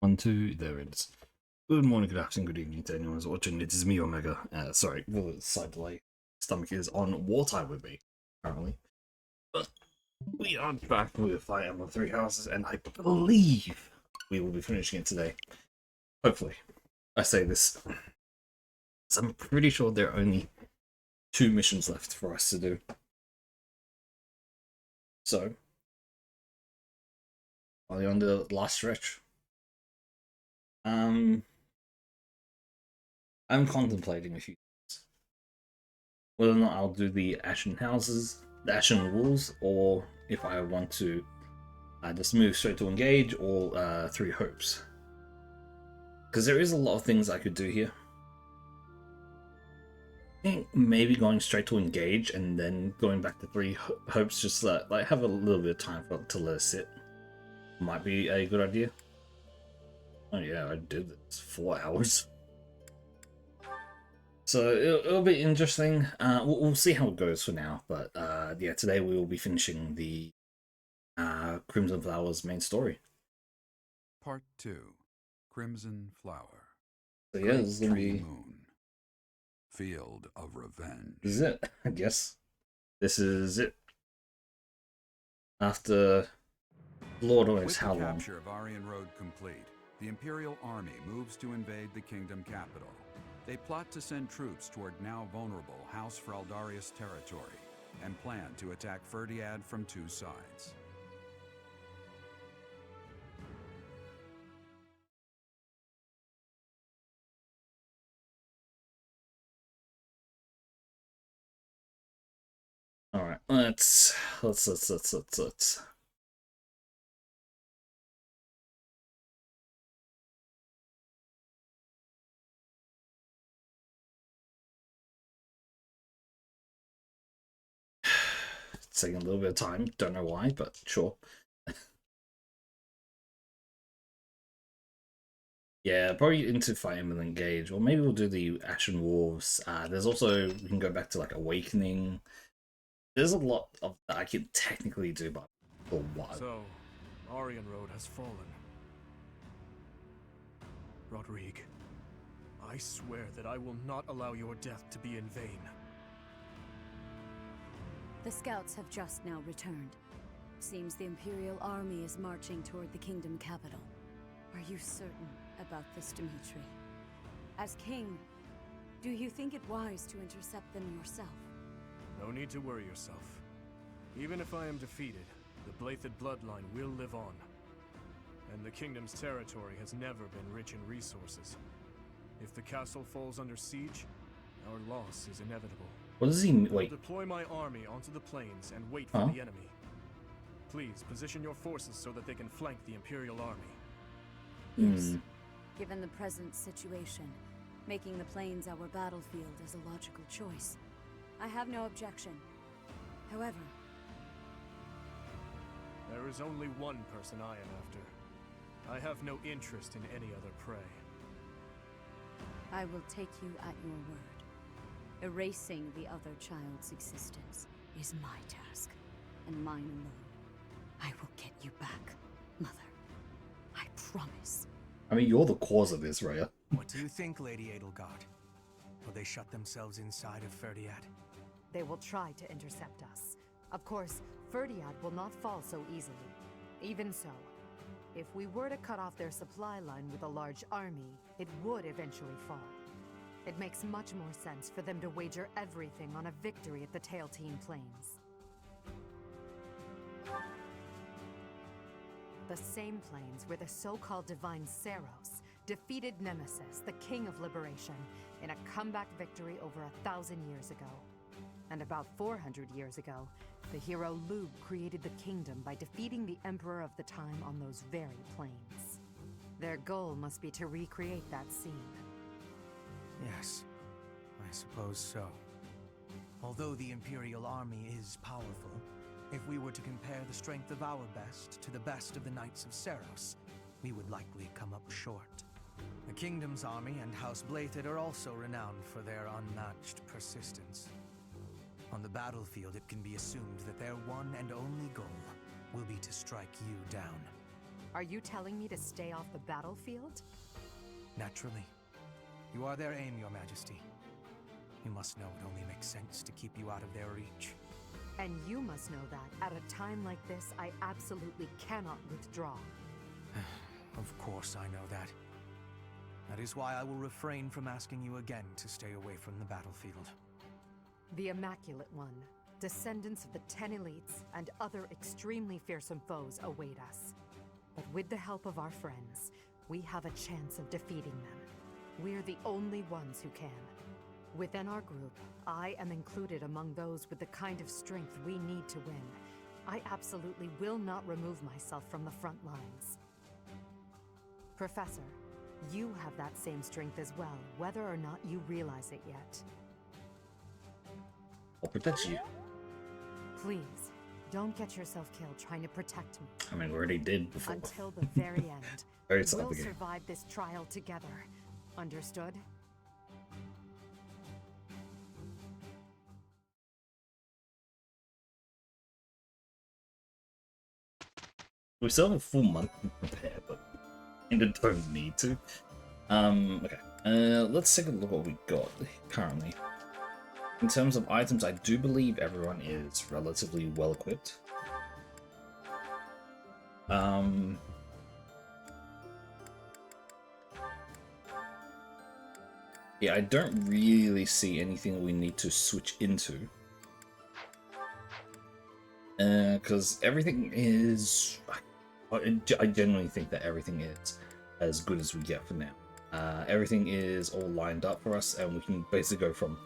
One, two, there it is. Good morning, good afternoon, good evening to anyone who's watching. It is me, Omega. Sorry, the side delay. Stomach is on wartime with me, currently. But we are back with Fire Emblem Three Houses, and I believe we will be finishing it today. Hopefully. I say this, so I'm pretty sure there are only 2 missions left for us to do. So, are you on the last stretch? I'm contemplating a few things. Whether or not I'll do the Ashen Houses, the Ashen Walls, or if I want to just move straight to Engage or Three Hopes. Because there is a lot of things I could do here. I think maybe going straight to Engage and then going back to Three Hopes, just like have a little bit of time to let it sit, might be a good idea. Oh yeah, I did this 4 hours. So it'll be interesting. We'll see how it goes for now. But yeah, today we will be finishing the Crimson Flowers main story. Part 2, Crimson Flower. So yeah, this is gonna Tree be Moon. Field of Revenge. this is it. I guess this is it. After Lord knows With how the long. capture of Aryan Road complete, the Imperial Army moves to invade the kingdom capital. They plot to send troops toward now vulnerable House Fraldarius territory and plan to attack Ferdiad from 2 sides. All right, let's. It's taking a little bit of time. Don't know why, but sure. Yeah, probably into Fire Emblem Engage, or maybe we'll do the Ashen Wolves. There's also we can go back to like Awakening. There's a lot of that I can technically do, but for what? So, Aryan Road has fallen. Rodrigue, I swear that I will not allow your death to be in vain. The scouts have just now returned. Seems the Imperial Army is marching toward the kingdom capital. Are you certain about this, Dimitri? As king, do you think it wise to intercept them yourself? No need to worry yourself. Even if I am defeated, the Blathed bloodline will live on. And the kingdom's territory has never been rich in resources. If the castle falls under siege, our loss is inevitable. What does he I'll wait? deploy my army onto the plains and wait for the enemy. Please position your forces so that they can flank the Imperial Army. Yes. Given the present situation, making the plains our battlefield is a logical choice. I have no objection. However, there is only one person I am after. I have no interest in any other prey. I will take you at your word. Erasing the other child's existence is my task, and mine alone. I will get you back, Mother. I promise. I mean, you're the cause of this, Rhea. What do you think, Lady Edelgard? Will they shut themselves inside of Ferdiad? They will try to intercept us. Of course, Ferdiad will not fall so easily. Even so, if we were to cut off their supply line with a large army, it would eventually fall. It makes much more sense for them to wager everything on a victory at the Tailtean Plains. The same plains where the so-called divine Seiros defeated Nemesis, the King of Liberation, in a comeback victory over 1,000 years ago. And about 400 years ago, the hero Lugh created the kingdom by defeating the Emperor of the time on those very plains. Their goal must be to recreate that scene. Yes, I suppose so. Although the Imperial Army is powerful, if we were to compare the strength of our best to the best of the Knights of Seiros, we would likely come up short. The Kingdom's army and House Blathed are also renowned for their unmatched persistence. On the battlefield, it can be assumed that their one and only goal will be to strike you down. Are you telling me to stay off the battlefield? Naturally. You are their aim, Your Majesty. You must know it only makes sense to keep you out of their reach. And you must know that, at a time like this, I absolutely cannot withdraw. Of course I know that. That is why I will refrain from asking you again to stay away from the battlefield. The Immaculate One, descendants of the 10 elites, and other extremely fearsome foes await us. But with the help of our friends, we have a chance of defeating them. We're the only ones who can. Within our group, I am included among those with the kind of strength we need to win. I absolutely will not remove myself from the front lines. Professor, you have that same strength as well, whether or not you realize it yet. I'll protect you. Please, don't get yourself killed trying to protect me. I mean, we already did before. Until the very end. Very start We'll of the game. survive this trial together. Understood? We still have a full month to prepare, but kind of don't need to. Okay. Let's take a look at what we got currently. In terms of items, I do believe everyone is relatively well equipped. Yeah, I don't really see anything we need to switch into. Because everything is... I genuinely think that everything is as good as we get for now. Everything is all lined up for us, and we can basically go from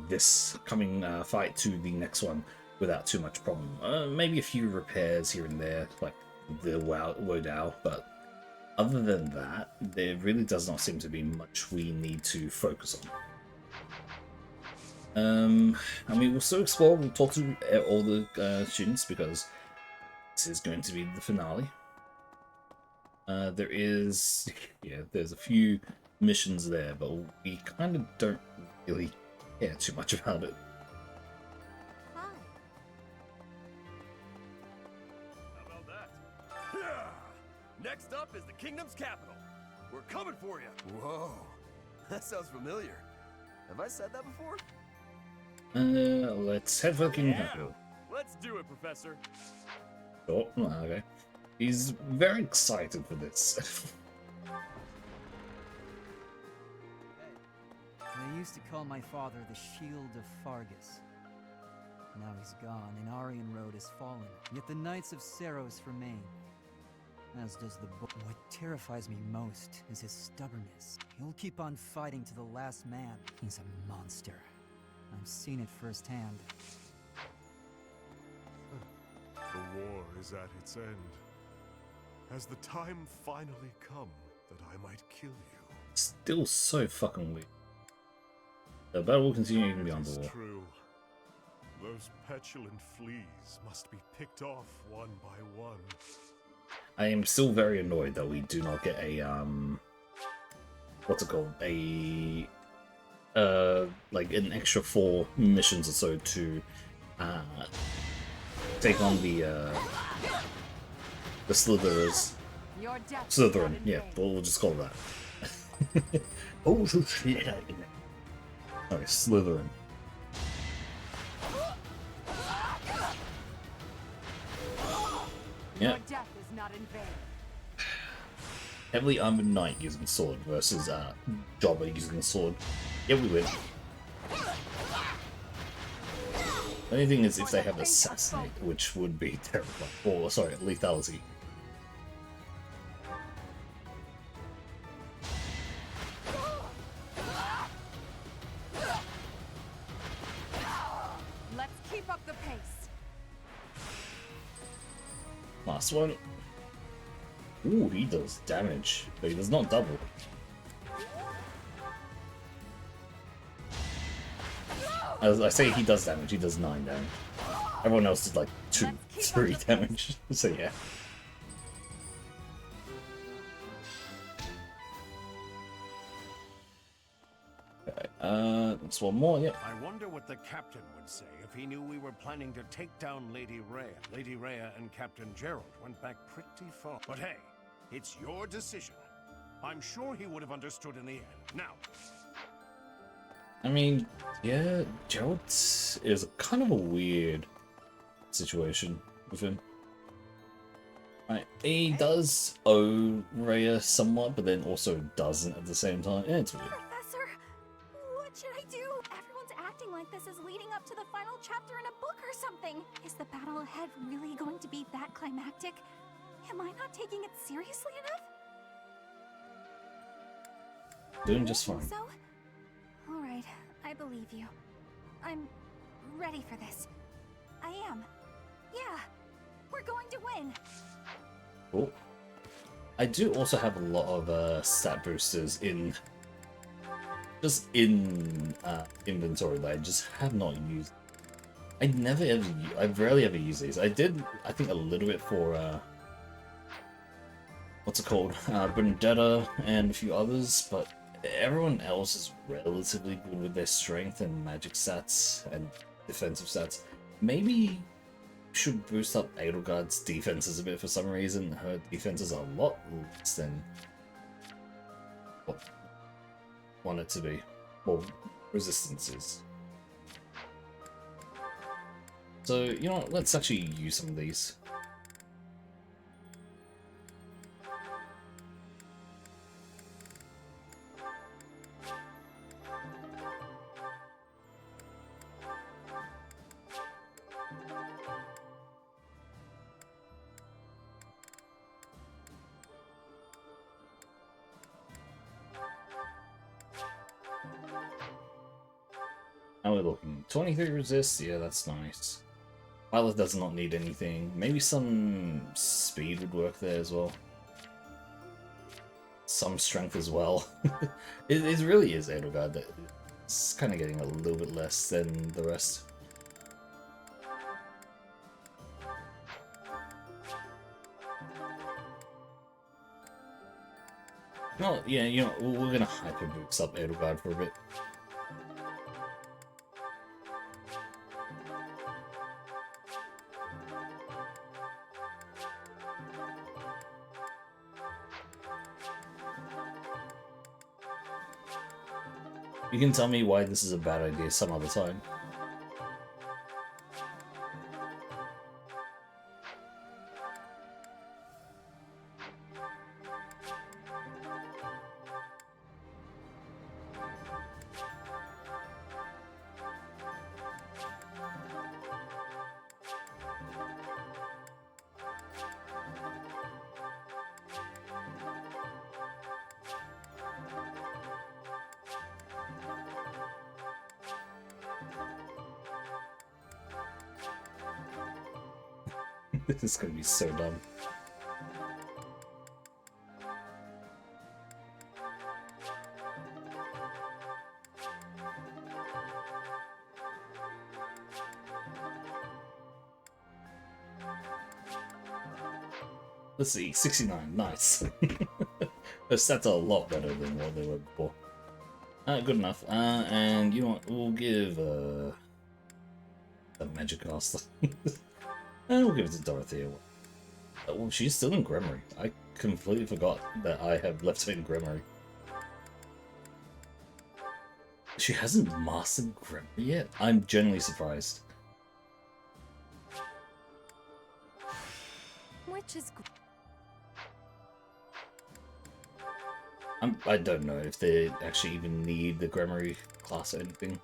this coming fight to the next one without too much problem. Maybe a few repairs here and there, like the Wodao, but other than that, there really does not seem to be much we need to focus on. I mean, we'll still explore, we'll talk to all the students, because this is going to be the finale. There's a few missions there, but we kind of don't really care too much about it. Hi. How about that? Next up is the kingdom's capital. We're coming for you. Whoa, that sounds familiar. Have I said that before? Let's head for the Kingdom Yeah. Capital. Let's do it, Professor. Oh, okay. He's very excited for this. They used to call my father the Shield of Fargus. Now he's gone, and Aryan Road has fallen. Yet the Knights of Seros remain. As does the book. What terrifies me most is his stubbornness. He'll keep on fighting to the last man. He's a monster. I've seen it firsthand. The war is at its end. Has the time finally come that I might kill you? Still so fucking weak. The battle will continue even It beyond the is war. true. Those petulant fleas must be picked off one by one. I am still very annoyed that we do not get a what's it called? Like an extra 4 missions or so to take on the Slitherers. Your death is Slytherin, not in yeah, vain. we'll just call it that. Oh shit! Okay, Slytherin. Your Yeah, death is not in vain. heavily armored knight using sword versus Jobber using a sword. Yeah, we win. The only thing is if they have assassinate, which would be terrifying. Or sorry, lethality. Let's keep up the pace. Last one. Ooh, he does damage, but he does not double. As I say, he does damage. He does 9 damage. Everyone else did like 2, 3 damage. So yeah. Okay. That's one more, yep. I wonder what the captain would say if he knew we were planning to take down Lady Rhea. Lady Rhea and Captain Gerald went back pretty far. But hey, it's your decision. I'm sure he would have understood in the end. Now, I mean, yeah, Gerald is kind of a weird situation with him. Right, he does owe Rhea somewhat, but then also doesn't at the same time. Yeah, it's weird. Professor, what should I do? Everyone's acting like this is leading up to the final chapter in a book or something. Is the battle ahead really going to be that climactic? Am I not taking it seriously enough? Doing just Think fine. So? Alright, I believe you. I'm ready for this. I am. Yeah, we're going to win. Cool. I do also have a lot of stat boosters in just in inventory that I just have not used. I rarely ever use these. I did, I think, a little bit for what's it called, Benedetta and a few others, but everyone else is relatively good with their strength and magic stats and defensive stats. Maybe should boost up Edelgard's defenses a bit for some reason. Her defenses are a lot less than what I want it to be. Well, resistance is. So, you know what, let's actually use some of these. Now we're looking 23 resist, yeah, that's nice. Violet does not need anything. Maybe some speed would work there as well. Some strength as well. it really is Edelgard that it's kind of getting a little bit less than the rest. No, yeah, you know, we're gonna hyper boost up Edelgard for a bit. You can tell me why this is a bad idea some other time. This is gonna be so dumb. Let's see, 69, nice. Those stats are a lot better than what they were before. Good enough. And you know what, we'll give a magic caster. And we'll give it to Dorothea. Well, she's still in Gremory. I completely forgot that I have left her in Gremory. She hasn't mastered Gremory yet? I'm genuinely surprised. Which is I don't know if they actually even need the Gremory class or anything.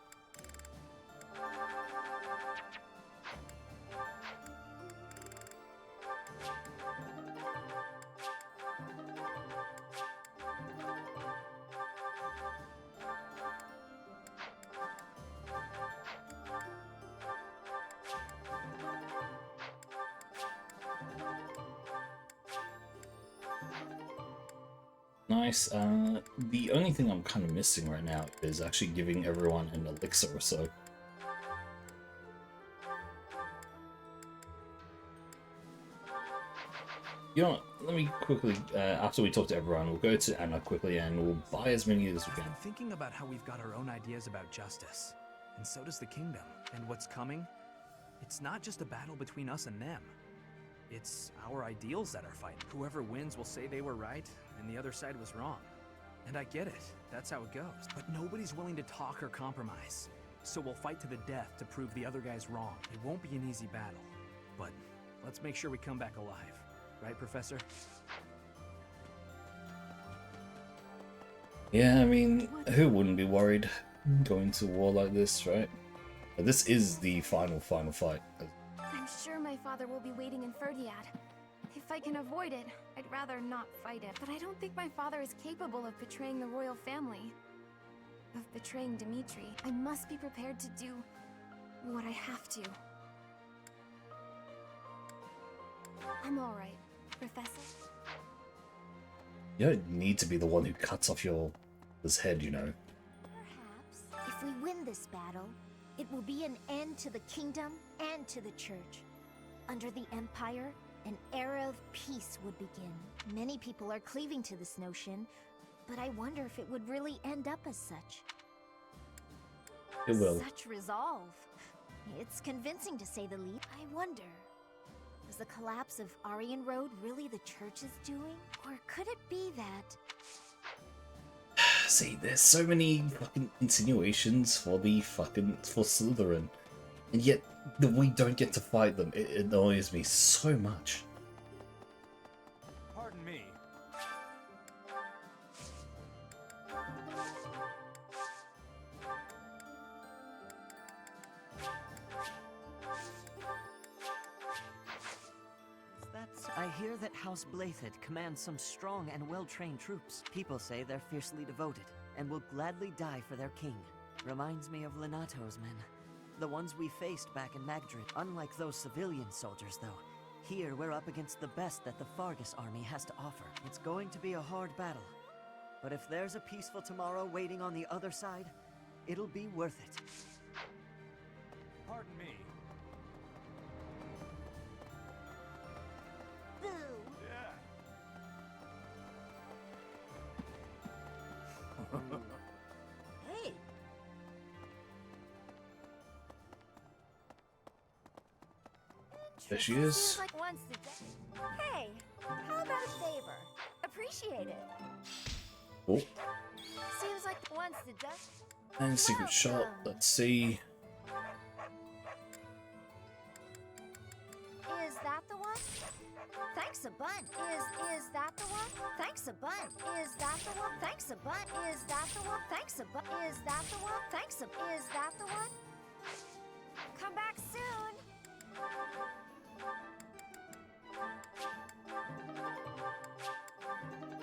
Nice. The only thing I'm kind of missing right now is actually giving everyone an elixir or so. You know what? Let me quickly, after we talk to everyone, we'll go to Anna quickly and we'll buy as many as we I've can. been thinking about how we've got our own ideas about justice, and so does the kingdom. And what's coming? It's not just a battle between us and them. It's our ideals that are fighting. Whoever wins will say they were right, and the other side was wrong. And I get it. That's how it goes. But nobody's willing to talk or compromise. So we'll fight to the death to prove the other guy's wrong. It won't be an easy battle. But let's make sure we come back alive. Right, Professor? Yeah, I mean, who wouldn't be worried going to war like this, right? But this is the final fight. I'm sure my father will be waiting in Ferdiad. If I can avoid it, I'd rather not fight it. But I don't think my father is capable of betraying the royal family. Of betraying Dimitri. I must be prepared to do what I have to. I'm alright, Professor. You don't need to be the one who cuts off his head, you know. Perhaps, if we win this battle, it will be an end to the kingdom and to the church. Under the Empire, an era of peace would begin. Many people are cleaving to this notion, but I wonder if it would really end up as such. It will. Such resolve. It's convincing to say the least. I wonder, was the collapse of Aryan Road really the church's doing? Or could it be that... See, there's so many fucking insinuations for Slytherin, and yet we don't get to fight them. It annoys me so much. Pardon me. I hear that House Blathid commands some strong and well-trained troops. People say they're fiercely devoted, and will gladly die for their king. Reminds me of Lenato's men. The ones we faced back in Magdred. Unlike those civilian soldiers, though, here we're up against the best that the Fargus army has to offer. It's going to be a hard battle, but if there's a peaceful tomorrow waiting on the other side, it'll be worth it. Pardon me. Hey! There she is. Seems like once the Hey, how about a favor? Appreciate it. Oh, Seems like once the dust. and secret shot. Let's see. Is that the one? Thanks a bunch. Is that the one? Thanks a bunch. Is that the one? Thanks a bunch. Is that the one? Thanks a bunch. Is that the one? Thanks a. Is that the one? Come back soon.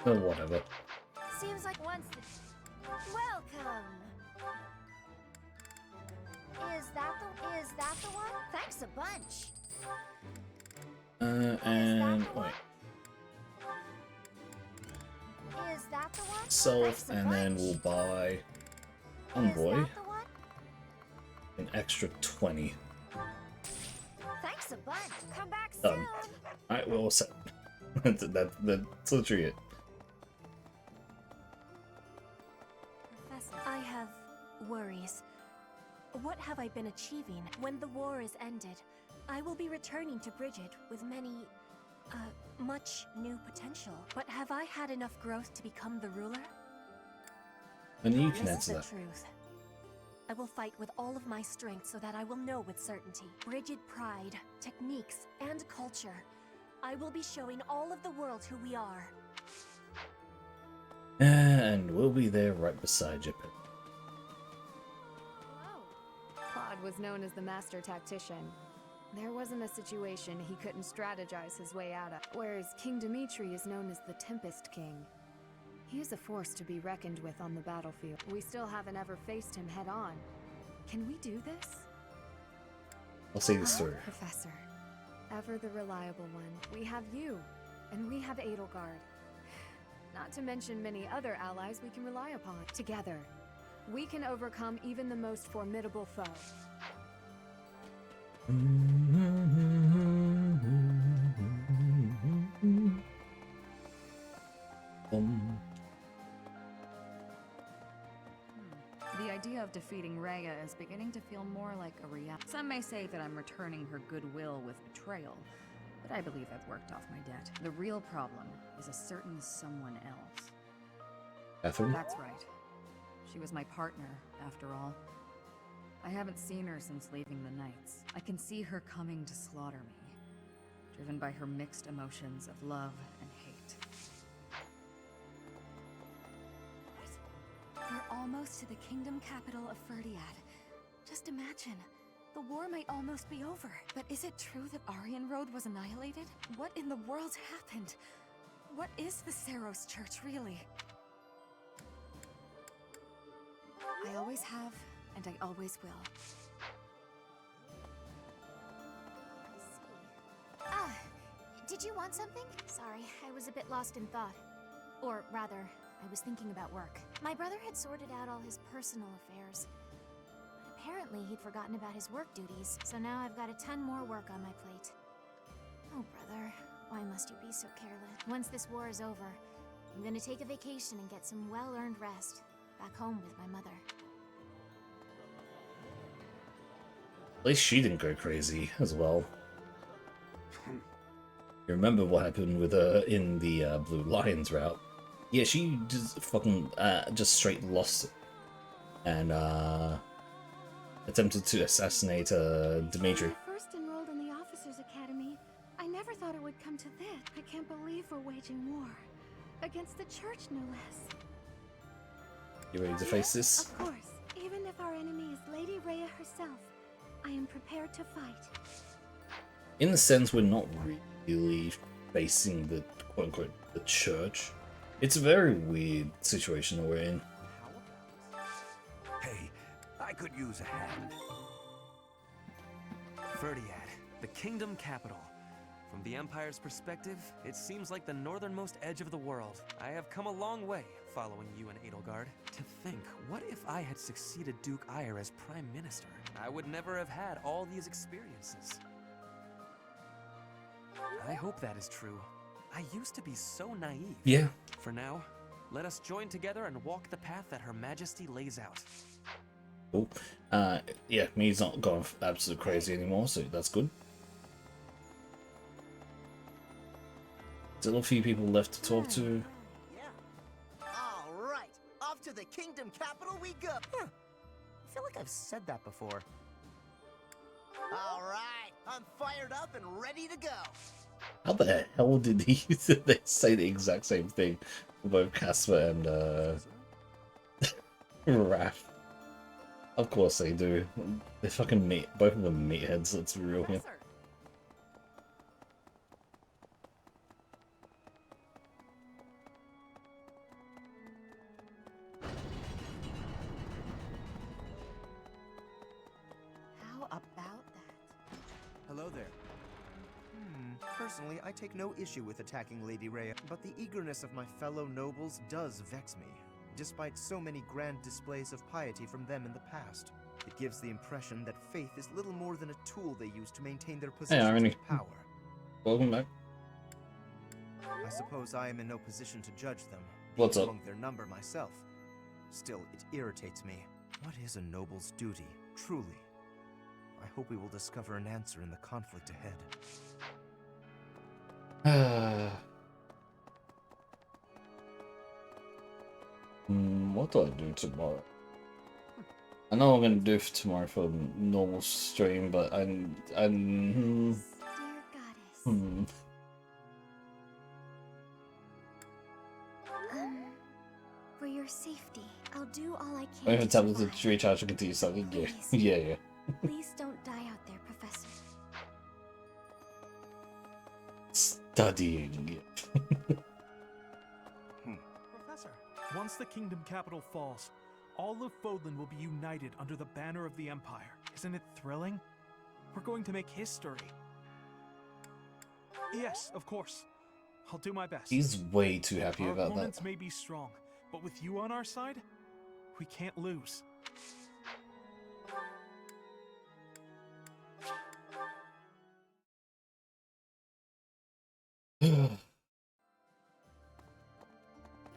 Oh, whatever. Seems like once the. Welcome. Is that the one? Thanks a bunch. And wait. Is that the one? Self, Thanks a and then bunch. we'll buy Envoy an extra 20. Thanks a bunch. Come back soon. Done. Alright, we're all set. that's literally it. Professor, I have worries. What have I been achieving? When the war is ended, I will be returning to Brigid with much new potential. But have I had enough growth to become the ruler? And you can This answer is that. the truth. I will fight with all of my strength so that I will know with certainty. Brigid pride, techniques, and culture. I will be showing all of the world who we are. And we'll be there right beside you, Pip. Claude was known as the master tactician. There wasn't a situation he couldn't strategize his way out of. Whereas King Dimitri is known as the Tempest King. He is a force to be reckoned with on the battlefield. We still haven't ever faced him head on. Can we do this? I'll see this through. Professor, ever the reliable one. We have you, and we have Edelgard. Not to mention many other allies we can rely upon. Together, we can overcome even the most formidable foe. idea of defeating Rhea is beginning to feel more like a reality. Some may say that I'm returning her goodwill with betrayal, but I believe I've worked off my debt. The real problem is a certain someone else. Catherine? That's right. She was my partner, after all. I haven't seen her since leaving the Knights. I can see her coming to slaughter me, driven by her mixed emotions of love and hate. We're almost to the kingdom capital of Ferdiad. Just imagine, the war might almost be over. But is it true that Aryan Road was annihilated? What in the world happened? What is the Seiros Church, really? I always have, and I always will. Ah, did you want something? Sorry, I was a bit lost in thought. Or rather, I was thinking about work. My brother had sorted out all his personal affairs. But apparently he'd forgotten about his work duties, so now I've got a ton more work on my plate. Oh, brother, why must you be so careless? Once this war is over, I'm gonna take a vacation and get some well-earned rest. Back home with my mother. At least she didn't go crazy as well. You remember what happened with her in the Blue Lions route? Yeah, she just fucking just straight lost it and attempted to assassinate Dimitri. When I first enrolled in the Officers Academy, I never thought it would come to this. I can't believe we're waging war. Against the church, no less. You ready to face this? Of course. Even if our enemy is Lady Rhea herself, I am prepared to fight. In the sense, we're not really facing the quote-unquote the church. It's a very weird situation that we're in. Hey, I could use a hand. Ferdiad, the kingdom capital. From the Empire's perspective, it seems like the northernmost edge of the world. I have come a long way following you and Edelgard. To think, what if I had succeeded Duke Aegir as Prime Minister? I would never have had all these experiences. I hope that is true. I used to be so naive. Yeah. For now, let us join together and walk the path that Her Majesty lays out. Cool. Yeah, me's not going absolute crazy anymore, so that's good. Still a few people left to talk to. Yeah. All right, off to the kingdom capital we go. Huh. I feel like I've said that before. All right, I'm fired up and ready to go. How the hell did they say the exact same thing for both Casper and Raph? Of course they do. They're fucking meat. Both of them meatheads. Let's be real here. How about that? Hello there. Personally, I take no issue with attacking Lady Rhea, but the eagerness of my fellow nobles does vex me, despite so many grand displays of piety from them in the past. It gives the impression that faith is little more than a tool they use to maintain their positions of power. Welcome back. I suppose I am in no position to judge them. What's up? Among their number myself. Still, it irritates me. What is a noble's duty, truly? I hope we will discover an answer in the conflict ahead. What do I do tomorrow? I know I'm gonna do for tomorrow for a normal stream, but I'm For your safety, I'll do all I I can. have tablet to recharge and continue something. Yeah, yeah. Please don't die out there, Professor. Studying. Professor, once the kingdom capital falls, all of Fodlan will be united under the banner of the Empire. Isn't it thrilling? We're going to make history. Yes, of course. I'll do my best. He's way too happy Our about that. opponents may be strong, but with you on our side, we can't lose.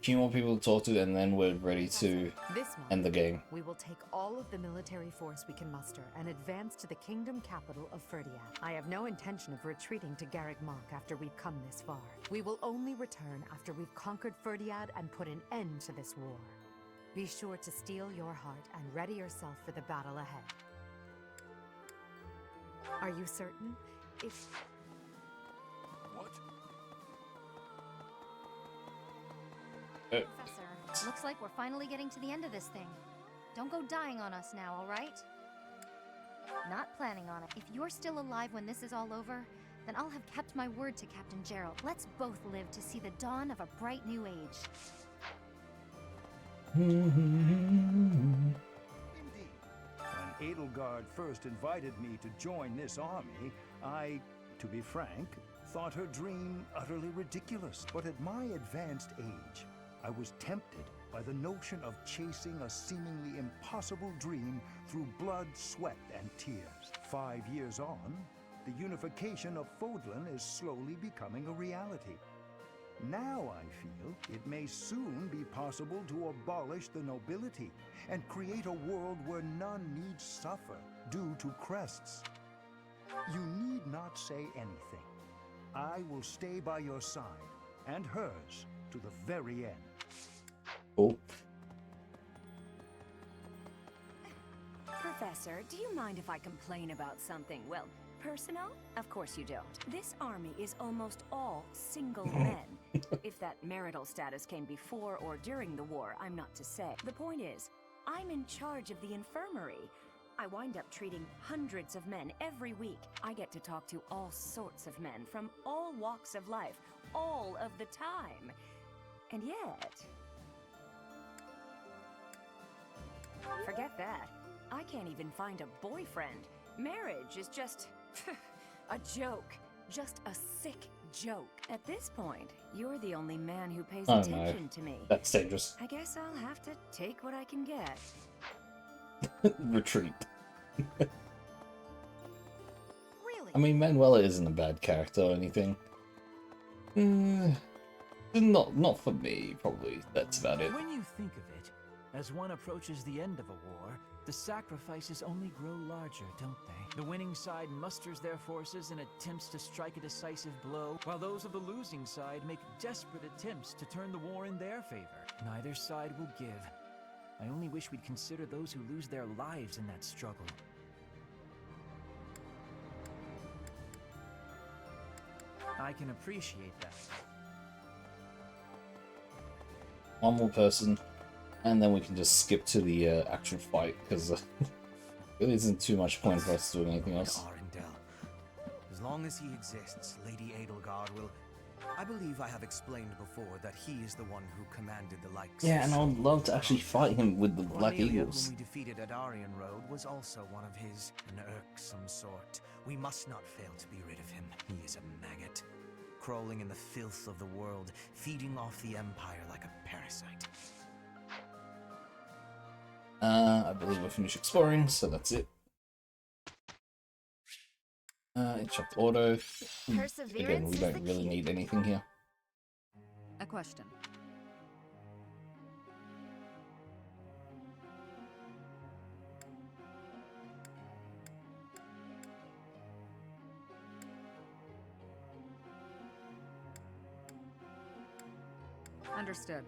few more people to talk to, and then we're ready to This month, end the game. we will take all of the military force we can muster and advance to the kingdom capital of Ferdiad. I have no intention of retreating to Garreg Mach after we've come this far. We will only return after we've conquered Ferdiad and put an end to this war. Be sure to steel your heart and ready yourself for the battle ahead. Are you certain? If... What? Professor, looks like we're finally getting to the end of this thing. Don't go dying on us now, all right? Not planning on it. If you're still alive when this is all over, then I'll have kept my word to Captain Gerald. Let's both live to see the dawn of a bright new age. When Edelgard first invited me to join this army, I, to be frank, thought her dream utterly ridiculous. But at my advanced age, I was tempted by the notion of chasing a seemingly impossible dream through blood, sweat, and tears. 5 years on, the unification of Fodlan is slowly becoming a reality. Now I feel it may soon be possible to abolish the nobility and create a world where none need suffer due to crests. You need not say anything. I will stay by your side, and hers, to the very end. Oh. Professor, do you mind if I complain about something? Well, personal? Of course you don't. This army is almost all single men. If that marital status came before or during the war, I'm not to say. The point is, I'm in charge of the infirmary. I wind up treating hundreds of men every week. I get to talk to all sorts of men from all walks of life, all of the time. And yet... Forget that. I can't even find a boyfriend. Marriage is just... a joke. Just a sick joke. At this point, you're the only man who pays Oh, attention no. to me. That's dangerous. I guess I'll have to take what I can get. Retreat. Really? I mean, Manuela isn't a bad character or anything. Not for me, probably. That's about it. When you think of it, as one approaches the end of a war, the sacrifices only grow larger, don't they? The winning side musters their forces and attempts to strike a decisive blow, while those of the losing side make desperate attempts to turn the war in their favor. Neither side will give. I only wish we'd consider those who lose their lives in that struggle. I can appreciate that. One more person, and then we can just skip to the actual fight, because really isn't too much point for us doing anything else. Arundel. As long as he exists, Lady Edelgard will... I believe I have explained before that he is the one who commanded the likes Yeah, and of I would love to actually fight him with the Black Cornelia, Eagles. whom we defeated at Aryan Road, was also one of his, an irksome sort. We must not fail to be rid of him. He is a maggot, crawling in the filth of the world, feeding off the Empire like a parasite. I believe we're finished exploring, so that's it. Instruct auto. Again, we don't really need anything here. A question. Understood.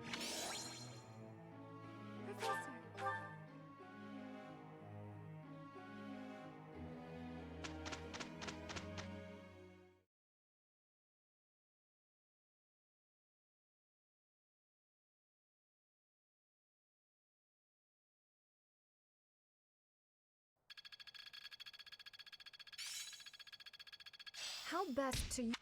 How best to...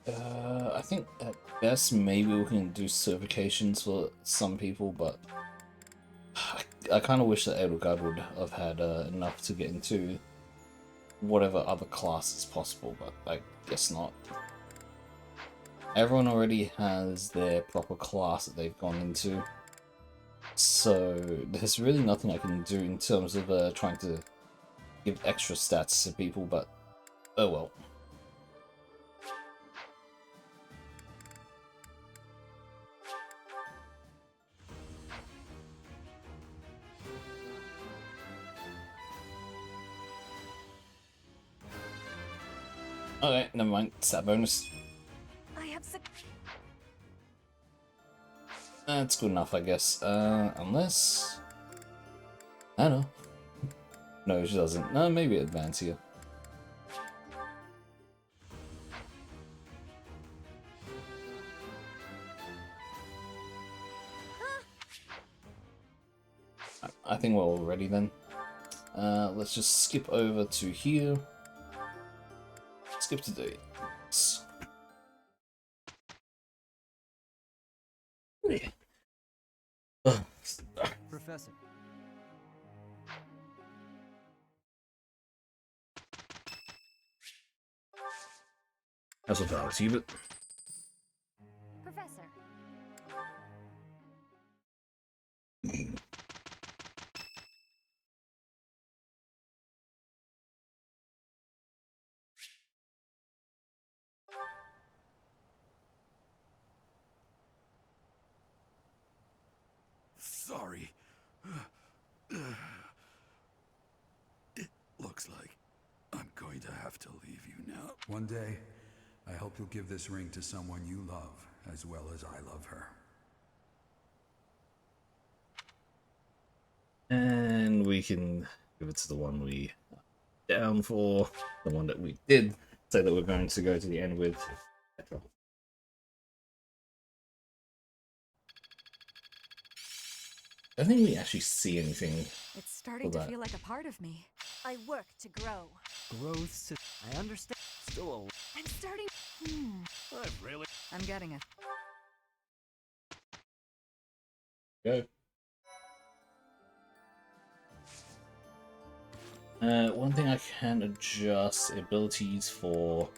I think at best maybe we can do certifications for some people, but I kind of wish that Edelgard would have had enough to get into whatever other class is possible, but I guess not. Everyone already has their proper class that they've gone into, so there's really nothing I can do in terms of trying to give extra stats to people, but oh well. Okay, never mind. Stat bonus. I have That's good enough, I guess. Unless... I don't know. No, she doesn't. No, maybe advance here. I think we're all ready then. Let's just skip over to here. Skip to dates. Yeah. Professor. That's what I'll receive it. Professor. Sorry. It looks like I'm going to have to leave you now. One day, I hope you'll give this ring to someone you love as well as I love her. And we can give it to the one we are down for, the one that we did say that we're going to go to the end with. I don't think we actually see anything. It's starting to feel like a part of me. I work to grow. Growth. I understand. Still I'm starting. I've really. I'm getting it. Go. One thing I can adjust abilities for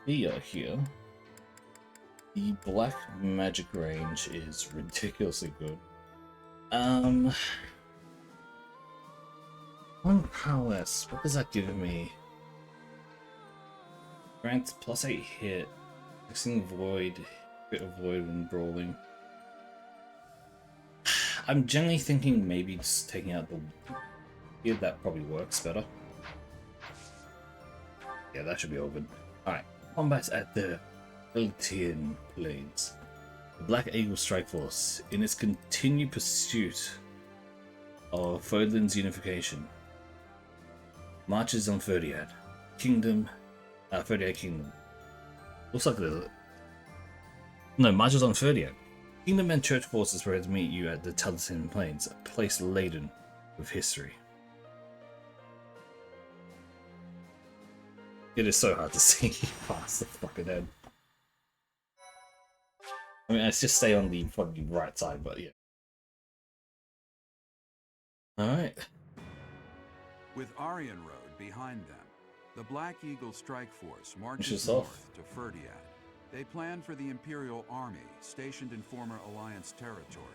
Thea here. The black magic range is ridiculously good. One prowess. What does that give me? Grants +8 hit, fixing void, bit of void when brawling. I'm generally thinking maybe just taking out the beard. That probably works better. Yeah, that should be all good. Alright, combat at the Eltian Plains. The Black Eagle Strike Force, in its continued pursuit of Fodlan's unification, marches on Ferdiad Kingdom. Ferdiad Kingdom. Looks like the... No, marches on Ferdiad. Kingdom and church forces prepare to meet you at the Taliesin Plains, a place laden with history. It is so hard to see past the fucking head. I mean, let's just stay on the probably right side, but yeah. Alright. With Aryan Road behind them, the Black Eagle Strike Force Push marches this north off. to Ferdiad. They plan for the Imperial Army, stationed in former Alliance territory,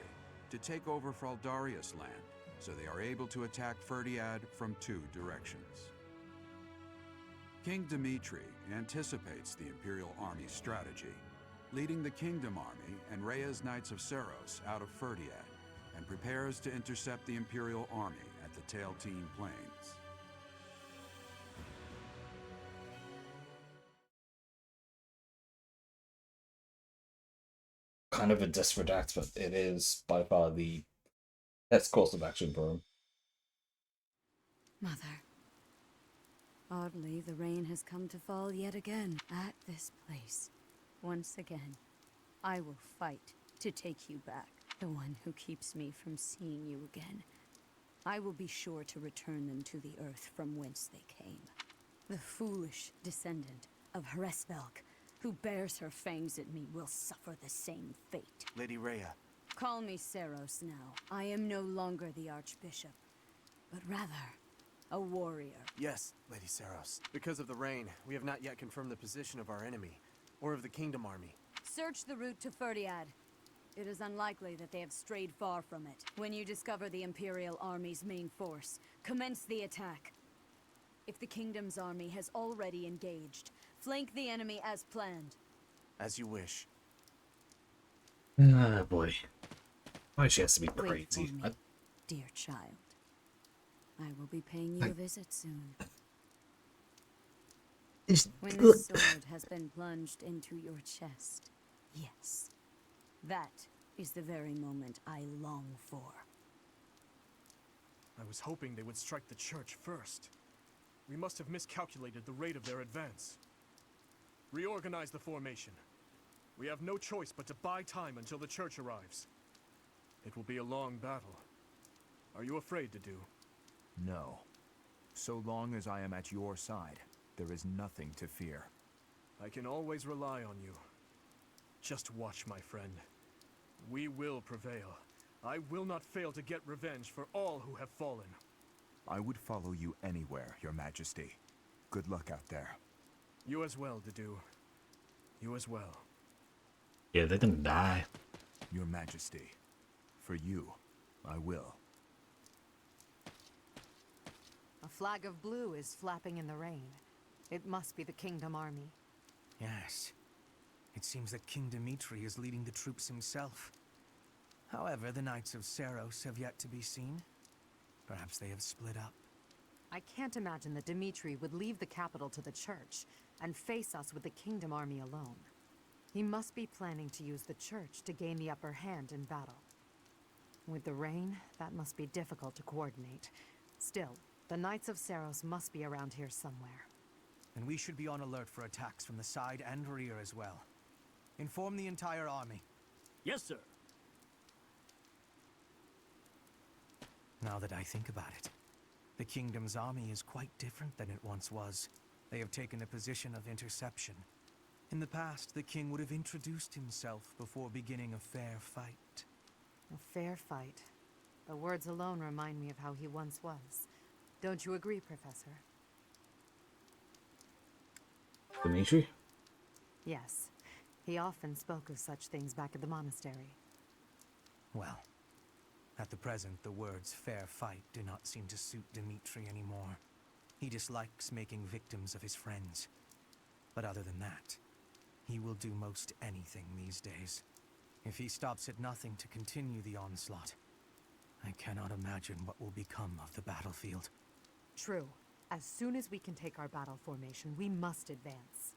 to take over Fraldarius land, so they are able to attack Ferdiad from 2 directions. King Dimitri anticipates the Imperial Army's strategy, leading the Kingdom Army and Rhea's Knights of Seros out of Ferdiad, and prepares to intercept the Imperial Army at the Taliesin Plains. Kind of a desperate act, but it is by far the best course of action for him. Mother. Oddly, the rain has come to fall yet again at this place. Once again, I will fight to take you back. The one who keeps me from seeing you again. I will be sure to return them to the earth from whence they came. The foolish descendant of Hresvelg, who bears her fangs at me, will suffer the same fate. Lady Rhea. Call me Seros now. I am no longer the Archbishop, but rather a warrior. Yes, Lady Seros. Because of the rain, we have not yet confirmed the position of our enemy, or of the Kingdom Army. Search the route to Ferdiad. It is unlikely that they have strayed far from it. When you discover the Imperial Army's main force, commence the attack. If the Kingdom's army has already engaged, flank the enemy as planned. As you wish. Ah, boy. Why she has to be Wait crazy? for me, dear child. I will be paying you a visit soon. When this sword has been plunged into your chest, yes. That is the very moment I long for. I was hoping they would strike the church first. We must have miscalculated the rate of their advance. Reorganize the formation. We have no choice but to buy time until the church arrives. It will be a long battle. Are you afraid to do? No. So long as I am at your side, there is nothing to fear. I can always rely on you. Just watch, my friend. We will prevail. I will not fail to get revenge for all who have fallen. I would follow you anywhere, Your Majesty. Good luck out there. You as well, Dedue. You as well. Yeah, they're gonna die. Your Majesty. For you, I will. A flag of blue is flapping in the rain. It must be the Kingdom Army. Yes. It seems that King Dimitri is leading the troops himself. However, the Knights of Seiros have yet to be seen. Perhaps they have split up. I can't imagine that Dimitri would leave the capital to the church and face us with the Kingdom Army alone. He must be planning to use the church to gain the upper hand in battle. With the rain, that must be difficult to coordinate. Still, the Knights of Seiros must be around here somewhere. And we should be on alert for attacks from the side and rear as well. Inform the entire army. Yes, sir. Now that I think about it, the Kingdom's army is quite different than it once was. They have taken a position of interception. In the past, the king would have introduced himself before beginning a fair fight. A fair fight. The words alone remind me of how he once was. Don't you agree, Professor? Dimitri? Yes. He often spoke of such things back at the monastery. Well, at the present, the words fair fight do not seem to suit Dimitri anymore. He dislikes making victims of his friends. But other than that, he will do most anything these days. If he stops at nothing to continue the onslaught, I cannot imagine what will become of the battlefield. True. As soon as we can take our battle formation, we must advance.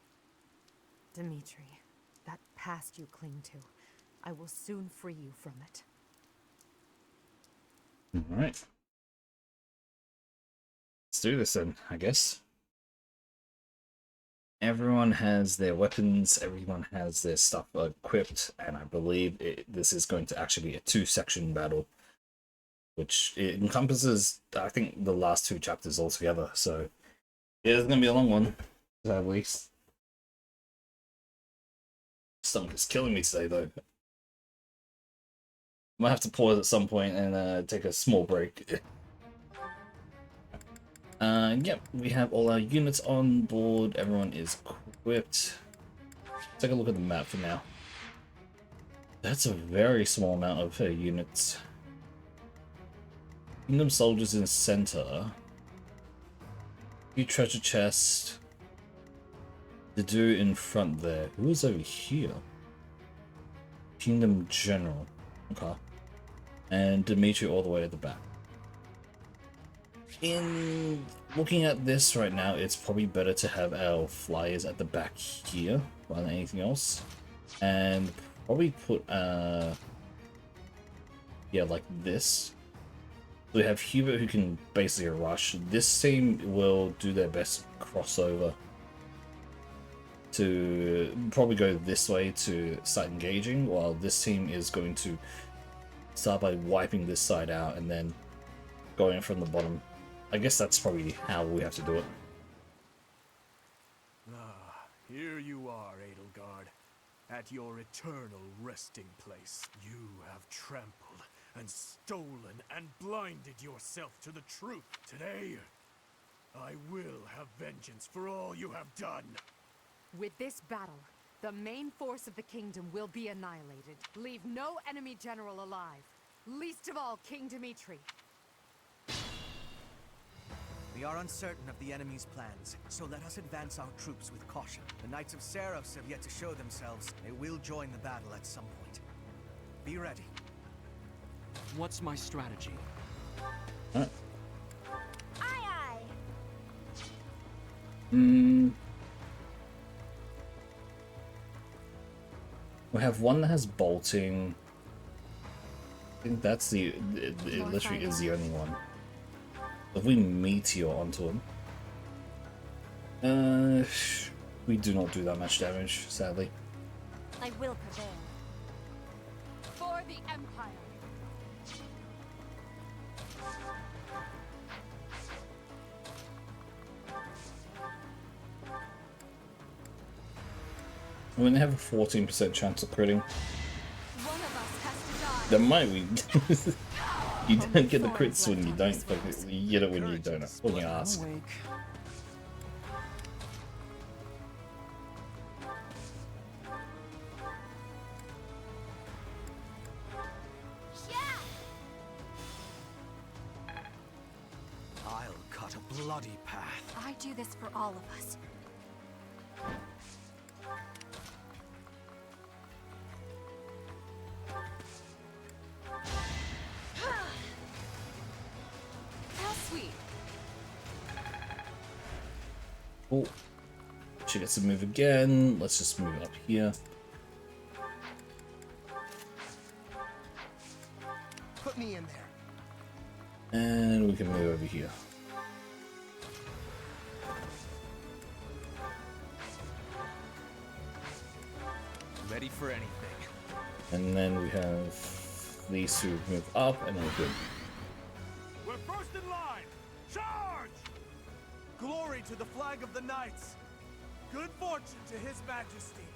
Dimitri, that past you cling to, I will soon free you from it. Alright. Let's do this then, I guess. Everyone has their weapons, everyone has their stuff equipped, and I believe this is going to actually be a two-section battle, which it encompasses, I think, the last two chapters altogether, so yeah, it's going to be a long one, at least. Stomach is killing me today, though. Might have to pause at some point and take a small break. Yep, we have all our units on board. Everyone is equipped. Take a look at the map for now. That's a very small amount of units. Kingdom soldiers in the center. Few treasure chest. The dude in front there. Who is over here? Kingdom general. Okay. And Dimitri all the way at the back. In looking at this right now, it's probably better to have our flyers at the back here rather than anything else. And probably put, yeah, like this. We have Hubert who can basically rush. This team will do their best crossover to probably go this way to start engaging, while this team is going to start by wiping this side out and then going from the bottom. I guess that's probably how we have to do it. Ah, here you are, Edelgard, at your eternal resting place. You have trampled and stolen and blinded yourself to the truth. Today, I will have vengeance for all you have done. With this battle, the main force of the kingdom will be annihilated. Leave no enemy general alive, least of all King Dimitri. We are uncertain of the enemy's plans, so let us advance our troops with caution. The Knights of Seiros have yet to show themselves. They will join the battle at some point. Be ready. What's my strategy? We have one that has bolting. I think that's it literally is the only one. If we meteor onto him, we do not do that much damage, sadly. I will prevail. For the Empire. When they have a 14% chance of critting, that might be. You don't get the crits when you don't. You get it when you don't. When you ask. I'll cut a bloody path. I do this for all of us. How sweet. Oh, she gets to move again. Let's just move up here. Put me in there. And we can move over here. Ready for anything. And then we have these two move up, and then we're good. We're first in line! Charge! Glory to the flag of the knights! Good fortune to his majesty!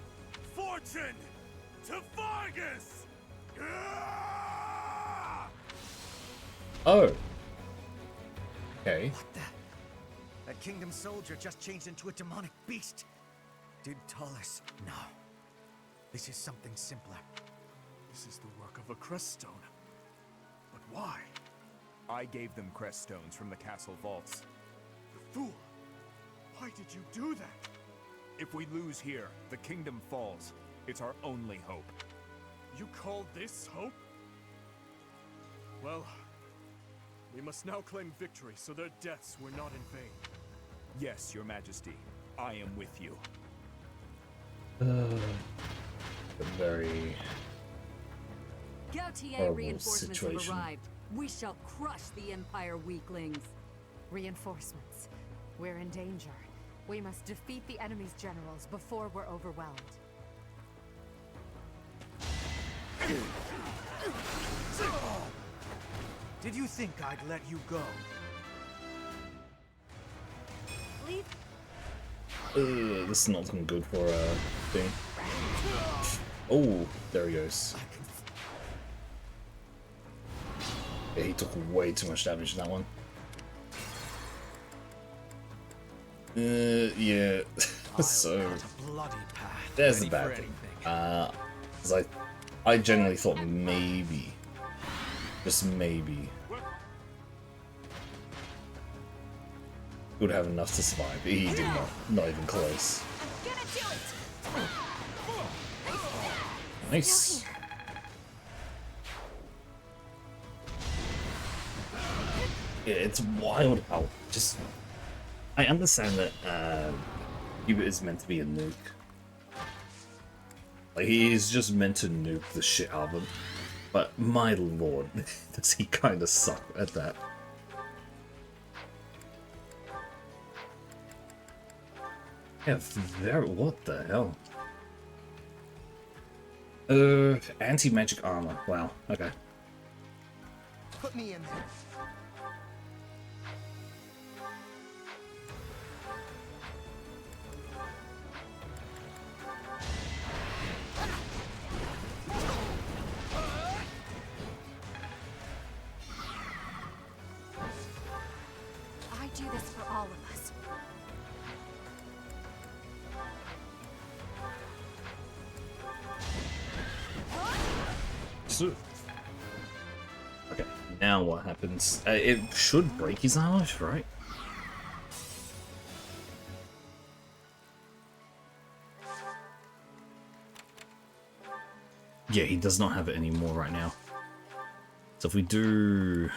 Fortune to Vargas! Oh. Okay. What the? That kingdom soldier just changed into a demonic beast. Did Tullus? No. This is something simpler. This is the work of a crest stone. But why? I gave them crest stones from the castle vaults. You fool! Why did you do that? If we lose here, the kingdom falls. It's our only hope. You call this hope? Well, we must now claim victory so their deaths were not in vain. Yes, your majesty. I am with you. A very Gautier horrible reinforcements situation. have arrived. We shall crush the Empire weaklings. Reinforcements. We're in danger. We must defeat the enemy's generals before we're overwhelmed. Did you think I'd let you go? Leave. This is not looking good for a thing. Oh, there he goes. Yeah, he took way too much damage in that one. Yeah. So there's the bad thing. 'Cause I generally thought maybe, just maybe, he would have enough to survive. He did not even close. Nice. Yeah, it's wild how just. I understand that Hubert is meant to be a nuke. Like, he's just meant to nuke the shit out of them. But my lord, does he kind of suck at that. Yeah, very. What the hell? Anti-magic armor. Wow. Okay. Put me in there. I do this for all of us. So, okay, now what happens? It should break his armor, right? Yeah, he does not have it anymore right now. So if we do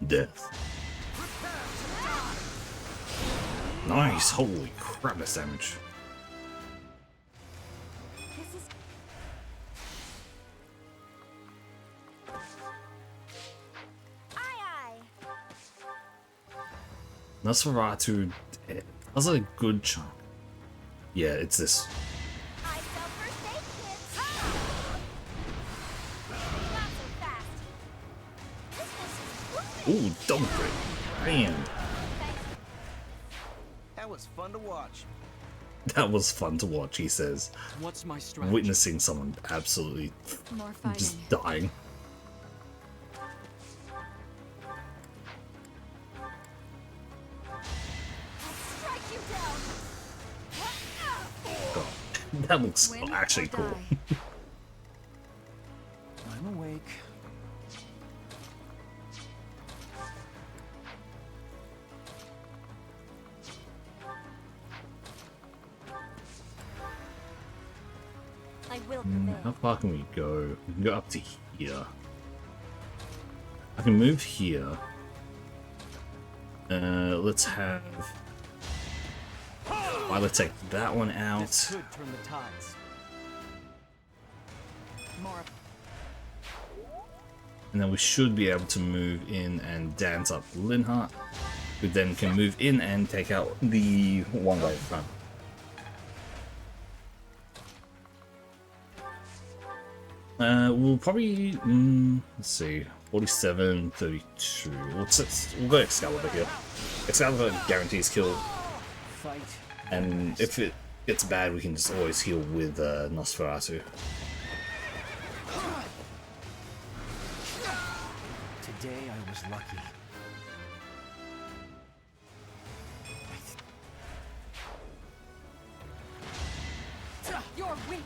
death. Nice, holy crap, that's damage. This is Nosferatu does a good chunk. Yeah, it's this. Ooh, double crit. Man. That was fun to watch. That was fun to watch, he says. What's my strategy? Witnessing someone absolutely More fighting. just dying. God, that looks Win actually or cool. die. I'm awake. I will How far can we go? We can go up to here. I can move here. Let's have... Why, let's take that one out. This could turn the tides. More. And then we should be able to move in and dance up Linhardt. We then can move in and take out the one guy in front. We'll probably, let's see, 47, 32. We'll go Excalibur here. Excalibur guarantees kill. Fight. And if it gets bad, we can just always heal with Nosferatu. Today I was lucky. You're weak.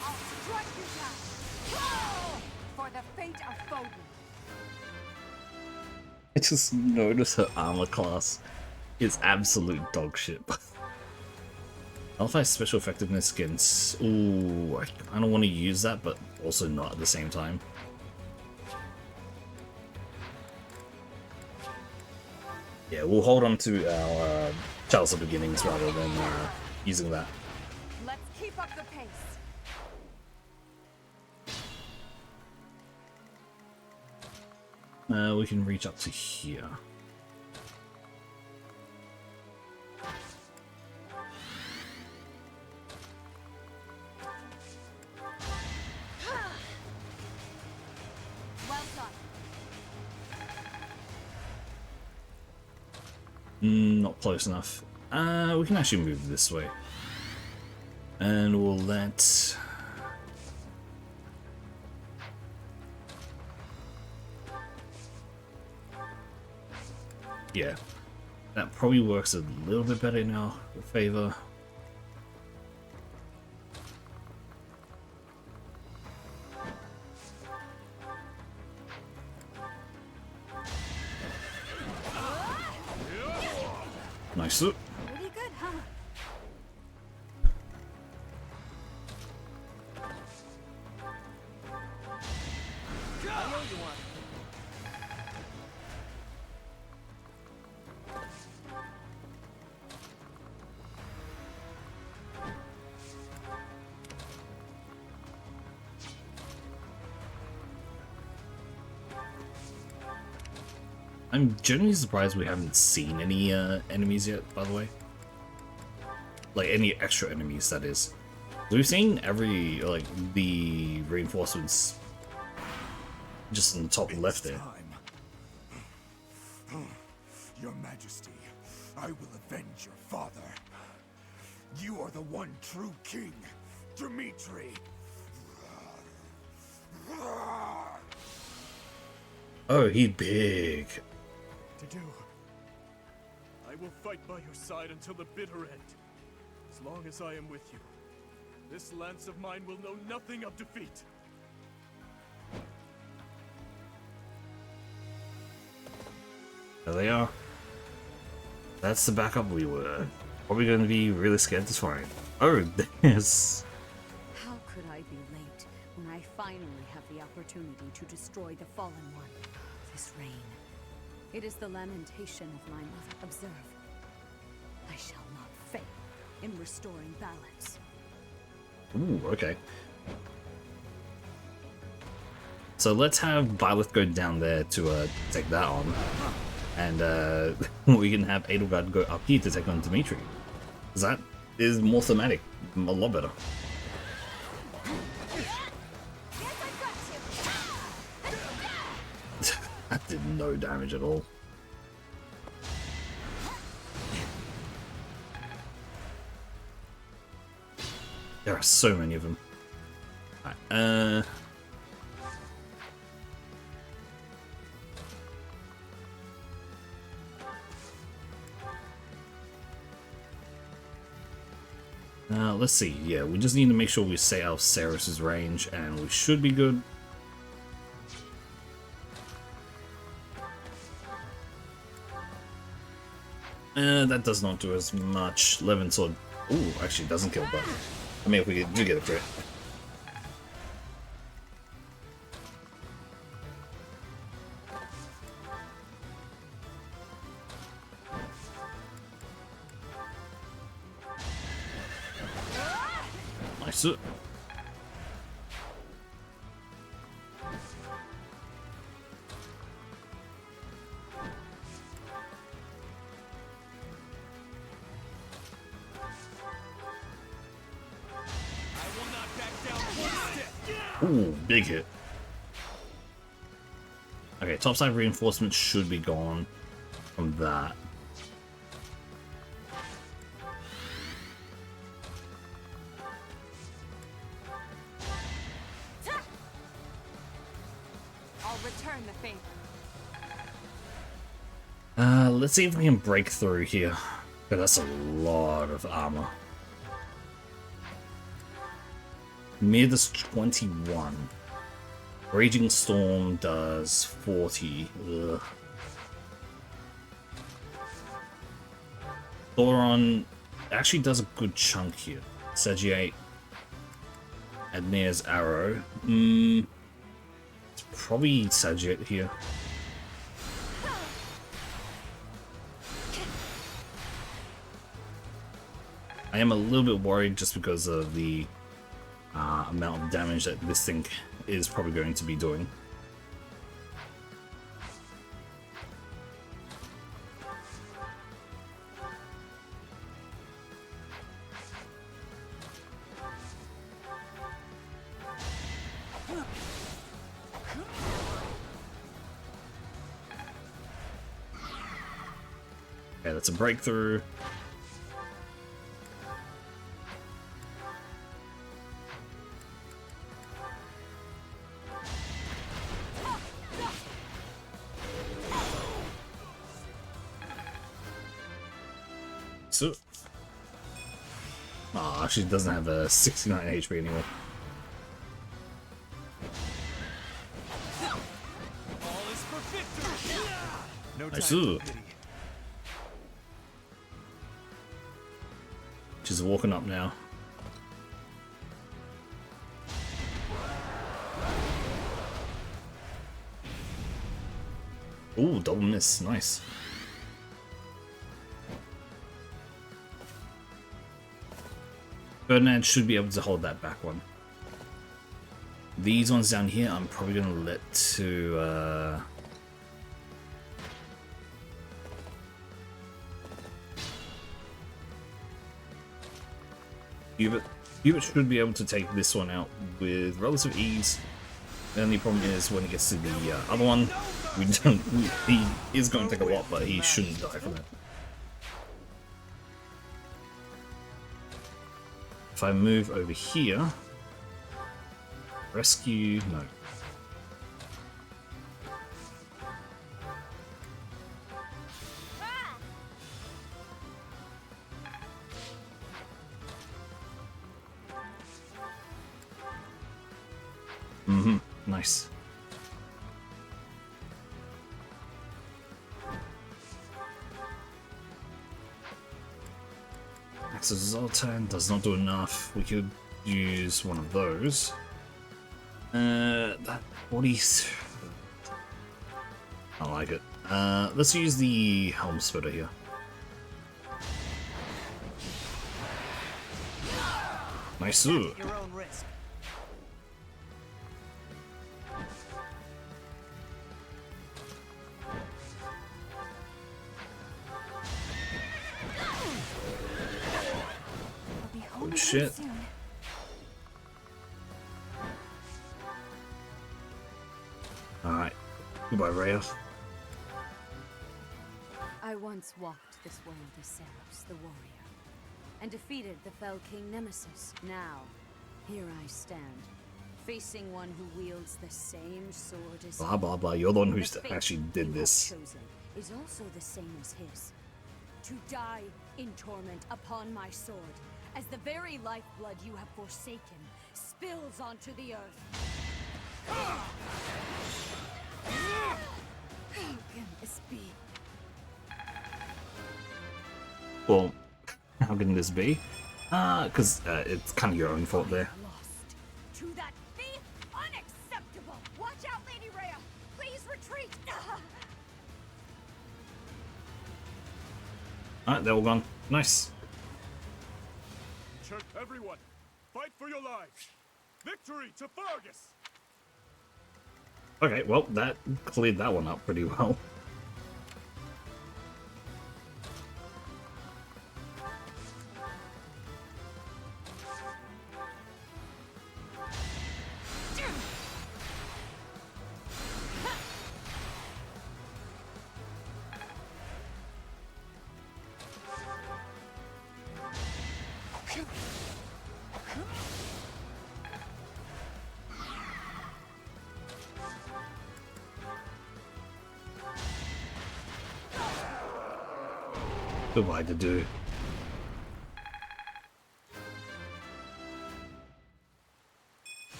I'll strike you down. For the fate of Foden. I just noticed her armor class is absolute dog shit. Alpha special effectiveness against... Ooh, I kind of want to use that, but also not at the same time. Yeah, we'll hold on to our Chalice of Beginnings rather than using that. Let's keep up the pace. We can reach up to here. Well Mm, done. not close enough. We can actually move this way. And we'll let... Yeah, that probably works a little bit better in our favor. Nice. Pretty good, huh? I'm genuinely surprised we haven't seen any enemies yet, by the way. Like, any extra enemies, that is. We've seen every, like, the reinforcements just in the top left there. Your Majesty, I will avenge your father. You are the one true king, Dimitri. Oh, he's big. To do. I will fight by your side until the bitter end. As long as I am with you, this lance of mine will know nothing of defeat. There they are. That's the backup we were probably going to be really scared to find. Oh, there's... How could I be late when I finally have the opportunity to destroy the Fallen One? This rain. It is the lamentation of my mother. Observe. I shall not fail in restoring balance. Ooh, okay. So let's have Byleth go down there to take that on. And we can have Edelgard go up here to take on Dimitri. That is more thematic, a lot better. That did no damage at all. There are so many of them. Right, let's see. Yeah, we just need to make sure we say our Seros' range, and we should be good. That does not do as much. Levin Sword. Ooh, actually doesn't kill, but I mean, if we do get a crit. Nice. Ooh, big hit. Okay, topside reinforcement should be gone from that. I'll return the favor. Let's see if we can break through here. But that's a lot of armor. Midas 21. Raging Storm does 40. Ugh. Thoron actually does a good chunk here. Sagiate. Admir's Arrow. It's probably Sagiate here. I am a little bit worried just because of the amount of damage that this thing is probably going to be doing. Okay, that's a breakthrough. So, oh, she doesn't have a 69 HP anymore. Nice. She's walking up now. Ooh, double miss. Nice. Ferdinand should be able to hold that back one. These ones down here, I'm probably going to let to... Hubert should be able to take this one out with relative ease. The only problem is when it gets to the other one, he is going to take a lot, but he shouldn't die from it. If I move over here, rescue, no. Nice. So Zoltan does not do enough. We could use one of those. That 40s. I like it. Let's use the Helm Splitter here. Nice. Your own risk. shit. Soon. Alright. Goodbye, Rhea. I once walked this world as Seros, the warrior, and defeated the fell king Nemesis. Now, here I stand, facing one who wields the same sword as Blah blah blah. You're the one who The fate actually you did have this. chosen is also the same as his. To die in torment upon my sword, as the very lifeblood you have forsaken spills onto the earth. How can this be? Well, how can this be? Because it's kind of your own fault there. To that thief? Unacceptable! Watch out, Lady Rhea! Please retreat! Alright, they're all gone. Nice. Check everyone. Fight for your lives. Victory to Fargus! Okay, well, that cleared that one up pretty well. Goodbye to do.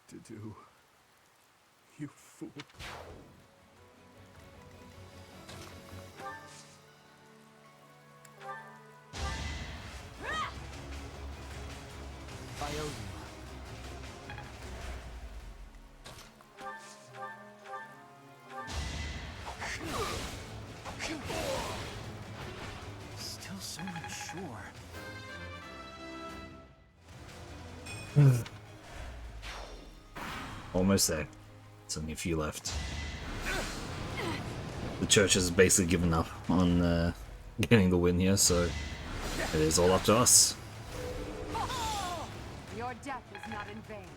Dedue, you fool. I owe you. Still so unsure. Almost there. It's only a few left. The church has basically given up on getting the win here, so it is all up to us. Your death is not in vain.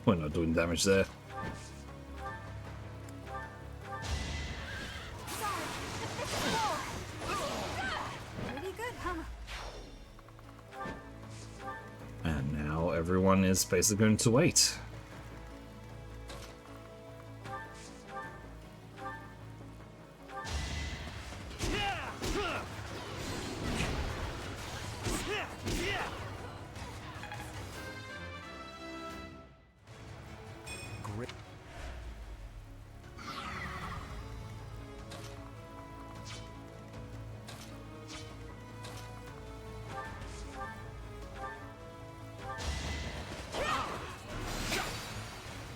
We're not doing damage there. Pretty good, huh? And now everyone is basically going to wait.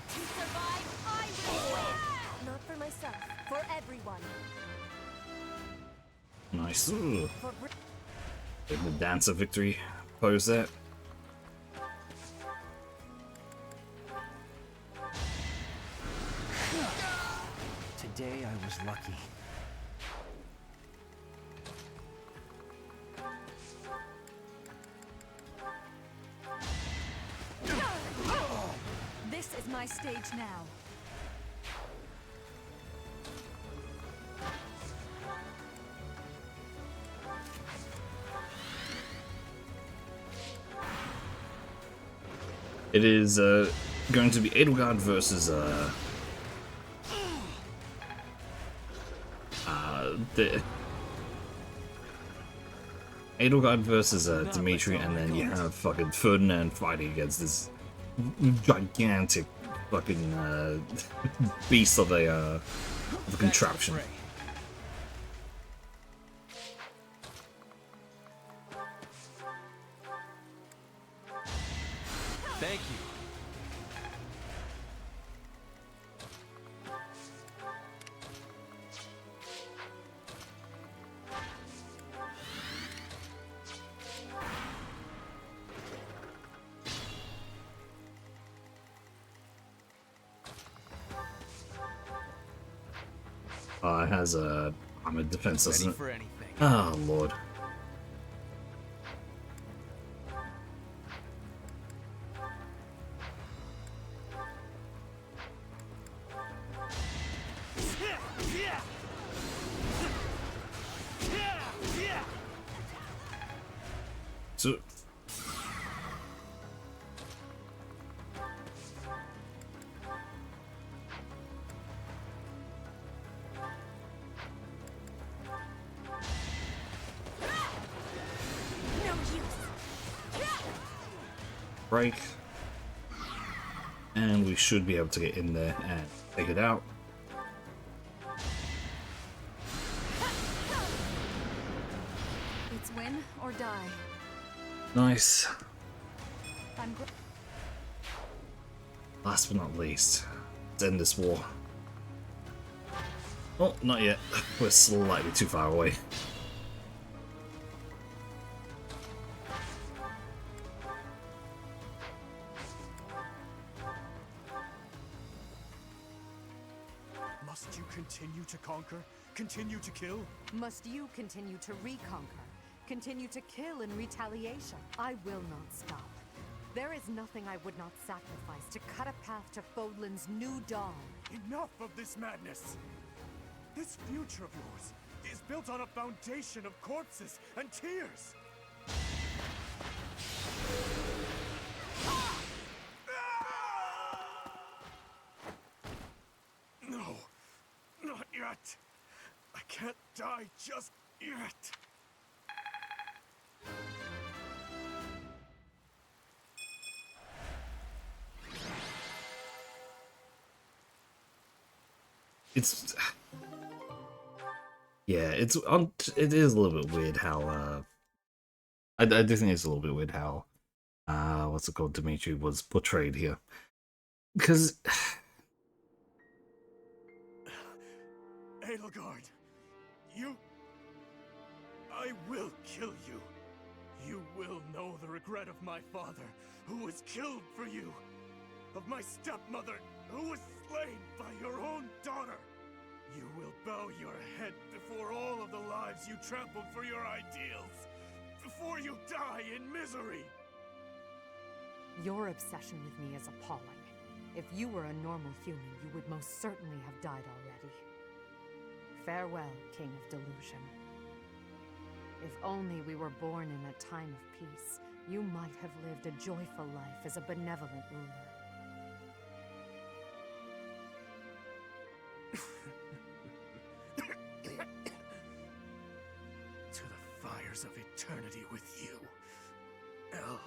To survive, I will win! Not for myself, for everyone. Nice. For The dance of victory pose there. Today I was lucky. This is my stage now. It is going to be Edelgard versus the Edelgard versus Dimitri, and then you have fucking Ferdinand fighting against this gigantic fucking beast of a contraption. Thank you. It has a armored defense, doesn't Ready it? for anything. Oh, Lord. So, break, and we should be able to get in there and take it out. It's win or die. Nice. I'm Last but not least, let's end this war. Oh, not yet. We're slightly too far away. Must you continue to conquer? Continue to kill? Must you continue to reconquer? Continue to kill in retaliation? I will not stop. There is nothing I would not sacrifice to cut a path to Fodlan's new dawn. Enough of this madness! This future of yours is built on a foundation of corpses and tears! No, not yet. I can't die just yet. It's yeah, it is a little bit weird how I do think it's a little bit weird how what's it called, Dimitri was portrayed here, because Edelgard, I will kill you. You will know the regret of my father, who was killed for you, of my stepmother, who was slain by your own daughter. You will bow your head before all of the lives you trampled for your ideals, before you die in misery. Your obsession with me is appalling. If you were a normal human, you would most certainly have died already. Farewell, King of Delusion. If only we were born in a time of peace, you might have lived a joyful life as a benevolent ruler. To the fires of eternity with you, El.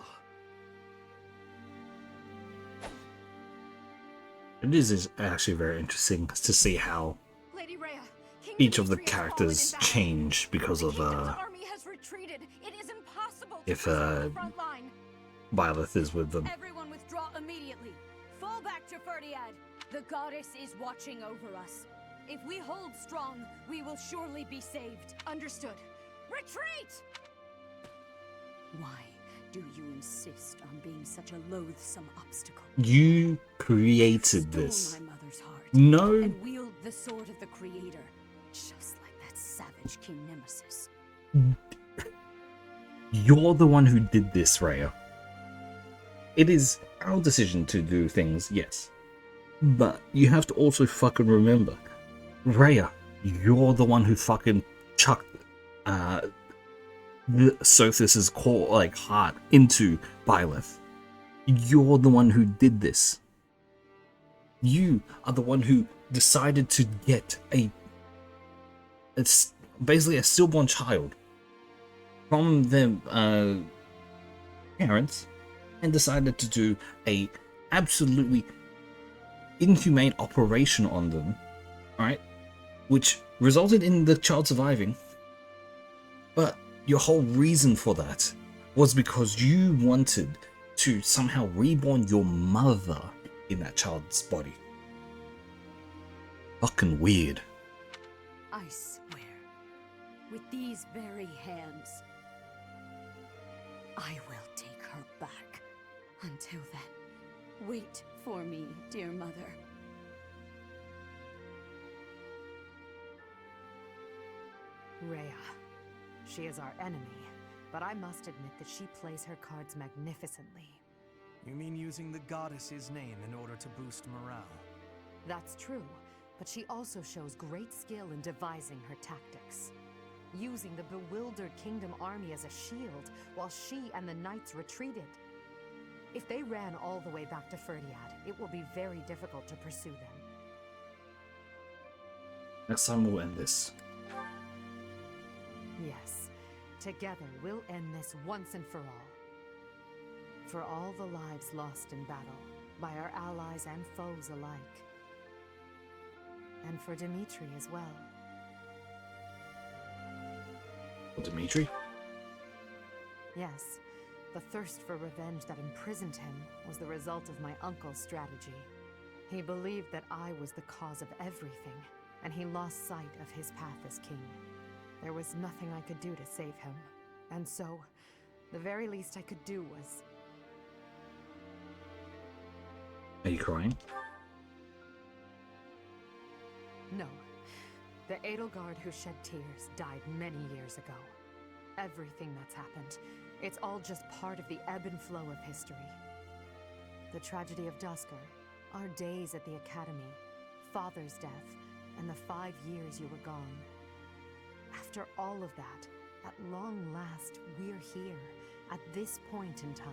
it is actually very interesting to see how Lady Rhea, King each of the Dimitri has fallen characters in battle. change because The of Kingdom's army has retreated. It is impossible to if press the front line. Byleth is with them. Everyone withdraw immediately. Fall back to Ferdiad. The goddess is watching over us. If we hold strong, we will surely be saved. Understood. Retreat! Why do you insist on being such a loathsome obstacle? You created Stole this. my mother's heart. No. And wield the sword of the Creator, just like that savage King Nemesis. You're the one who did this, Rhea. It is our decision to do things, yes. But you have to also fucking remember, Rhea, you're the one who fucking chucked Sothis' core, heart into Byleth. You're the one who did this. You are the one who decided to get basically a stillborn child from their parents and decided to do a absolutely inhumane operation on them, right? Which resulted in the child surviving. But your whole reason for that was because you wanted to somehow reborn your mother in that child's body. Fucking weird. I swear, with these very hands, I will take her back. Until then, wait for me, dear mother. Rhea. She is our enemy, but I must admit that she plays her cards magnificently. You mean using the goddess's name in order to boost morale? That's true, but she also shows great skill in devising her tactics. Using the bewildered Kingdom army as a shield while she and the knights retreated. If they ran all the way back to Ferdiad, it will be very difficult to pursue them. Next time we'll end this. Yes, together we'll end this once and for all. For all the lives lost in battle, by our allies and foes alike. And for Dimitri as well. Dimitri? Yes, the thirst for revenge that imprisoned him was the result of my uncle's strategy. He believed that I was the cause of everything, and he lost sight of his path as king. There was nothing I could do to save him, and so, the very least I could do was... Are you crying? No. The Edelgard who shed tears died many years ago. Everything that's happened, it's all just part of the ebb and flow of history. The tragedy of Duscur, our days at the Academy, Father's death, and the 5 years you were gone. After all of that, at long last, we're here, at this point in time.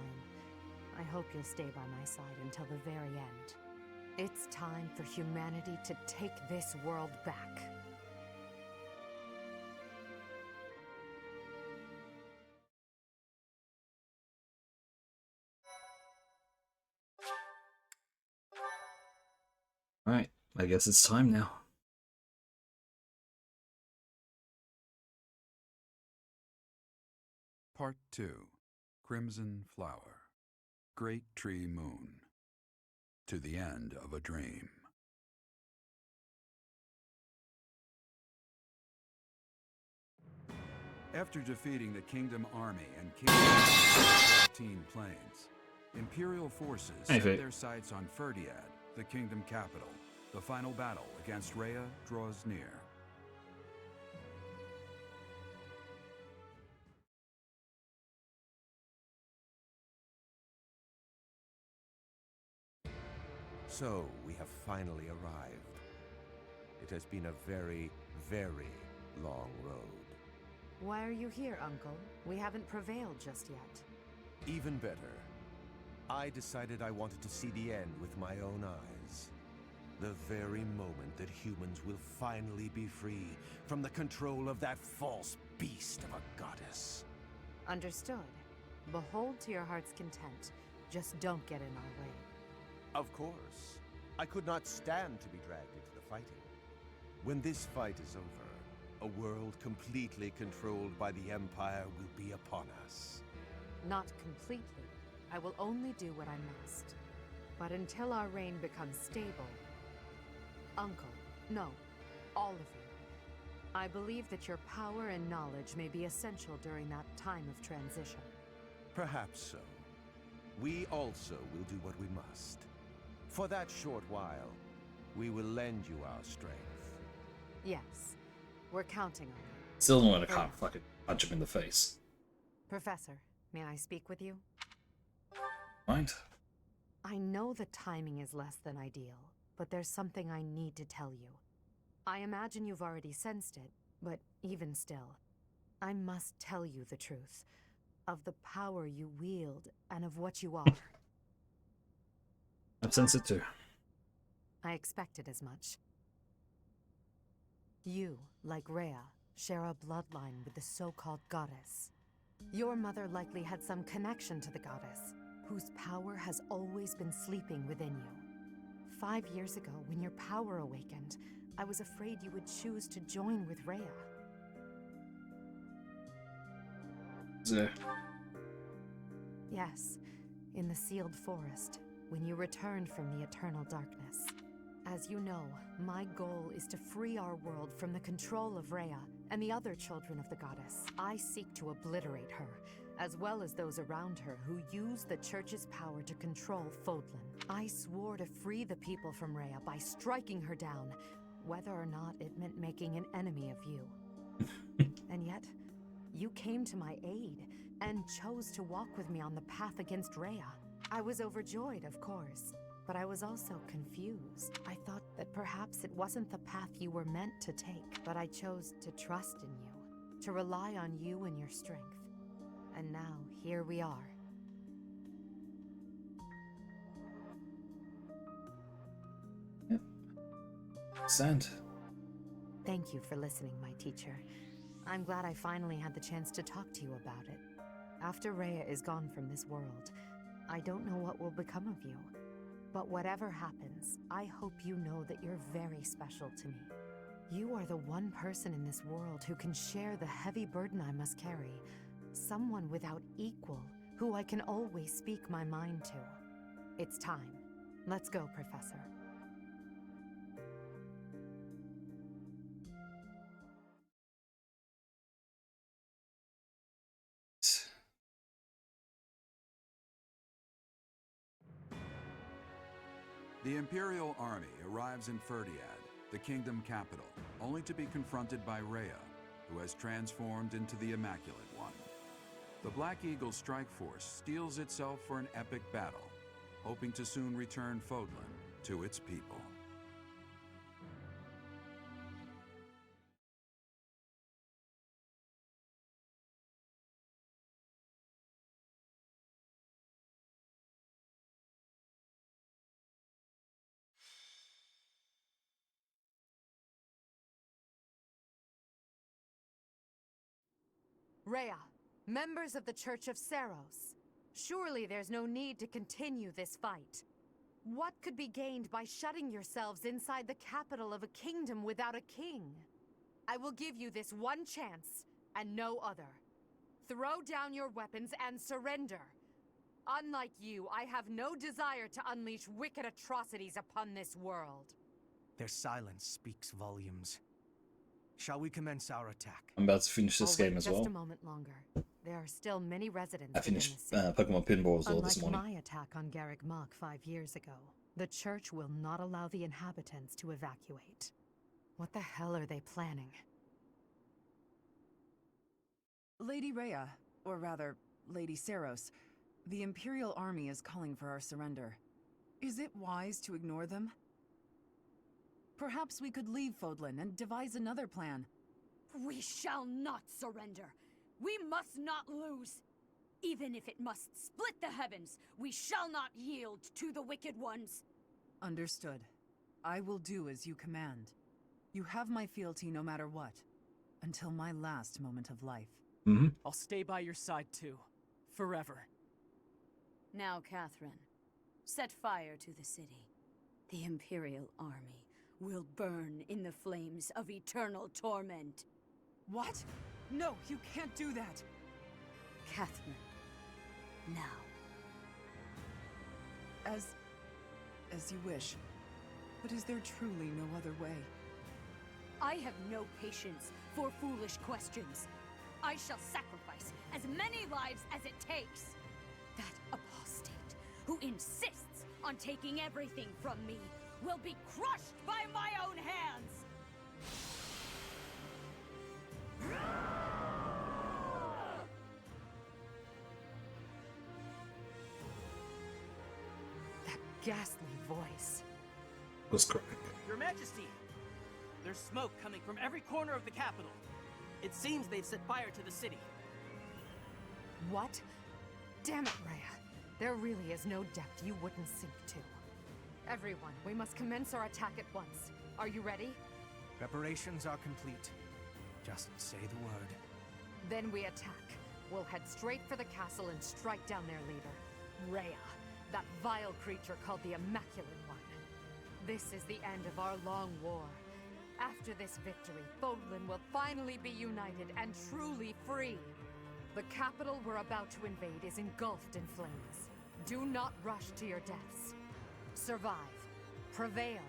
I hope you'll stay by my side until the very end. It's time for humanity to take this world back. Alright, I guess it's time now. Part 2. Crimson Flower. Great Tree Moon. To the End of a Dream. After defeating the Kingdom army and Kingdom 15 planes, Imperial forces set their sights on Ferdiad, the Kingdom capital. The final battle against Rhea draws near. So, we have finally arrived. It has been a very, very long road. Why are you here, Uncle? We haven't prevailed just yet. Even better. I decided I wanted to see the end with my own eyes. The very moment that humans will finally be free from the control of that false beast of a goddess. Understood. Behold to your heart's content. Just don't get in our way. Of course. I could not stand to be dragged into the fighting. When this fight is over, a world completely controlled by the Empire will be upon us. Not completely. I will only do what I must. But until our reign becomes stable... Uncle, no, all of you. I believe that your power and knowledge may be essential during that time of transition. Perhaps so. We also will do what we must. For that short while, we will lend you our strength. Yes, we're counting on it. Still don't want to can't fucking punch him in the face. Professor, may I speak with you? Right. I know the timing is less than ideal, but there's something I need to tell you. I imagine you've already sensed it, but even still, I must tell you the truth of the power you wield and of what you are. I've sensed it too. I expected as much. You, like Rhea, share a bloodline with the so-called goddess. Your mother likely had some connection to the goddess, whose power has always been sleeping within you. 5 years ago, when your power awakened, I was afraid you would choose to join with Rhea. Yes, in the sealed forest, when you returned from the eternal darkness. As you know, my goal is to free our world from the control of Rhea and the other children of the goddess. I seek to obliterate her, as well as those around her who use the Church's power to control Fodlan. I swore to free the people from Rhea by striking her down, whether or not it meant making an enemy of you. And yet, you came to my aid and chose to walk with me on the path against Rhea. I was overjoyed, of course, but I was also confused. I thought that perhaps it wasn't the path you were meant to take, but I chose to trust in you, to rely on you and your strength. And now, here we are. Sand. Thank you for listening, my teacher. I'm glad I finally had the chance to talk to you about it. After Rhea is gone from this world, I don't know what will become of you. But whatever happens, I hope you know that you're very special to me. You are the one person in this world who can share the heavy burden I must carry. Someone without equal, who I can always speak my mind to. It's time. Let's go, Professor. The Imperial army arrives in Ferdiad, the kingdom capital, only to be confronted by Rhea, who has transformed into the Immaculate One. The Black Eagle strike force steels itself for an epic battle, hoping to soon return Fodlan to its people. Rhea, members of the Church of Seiros. Surely there's no need to continue this fight. What could be gained by shutting yourselves inside the capital of a kingdom without a king? I will give you this one chance, and no other. Throw down your weapons and surrender. Unlike you, I have no desire to unleash wicked atrocities upon this world. Their silence speaks volumes. Shall we commence our attack? I'm about to finish this game as well. Just a moment longer. There are still many residents. I finished Pokemon Pinball as well this morning. Unlike my attack on Garreg Mach 5 years ago, the Church will not allow the inhabitants to evacuate. What the hell are they planning? Lady Rhea, or rather, Lady Seiros, the Imperial Army is calling for our surrender. Is it wise to ignore them? Perhaps we could leave Fodlan and devise another plan. We shall not surrender. We must not lose. Even if it must split the heavens, we shall not yield to the wicked ones. Understood. I will do as you command. You have my fealty no matter what, until my last moment of life. I'll stay by your side too, forever. Now, Catherine, set fire to the city. The Imperial Army will burn in the flames of eternal torment. What? No, you can't do that! Catherine, now. As you wish. But is there truly no other way? I have no patience for foolish questions. I shall sacrifice as many lives as it takes. That apostate who insists on taking everything from me will be crushed by my own hands! That ghastly voice. Was correct. Your Majesty! There's smoke coming from every corner of the capital. It seems they've set fire to the city. What? Damn it, Rhea. There really is no depth you wouldn't sink to. Everyone, we must commence our attack at once. Are you ready? Preparations are complete. Just say the word. Then we attack. We'll head straight for the castle and strike down their leader, Rhea, that vile creature called the Immaculate One. This is the end of our long war. After this victory, Fodlan will finally be united and truly free. The capital we're about to invade is engulfed in flames. Do not rush to your deaths. Survive. Prevail.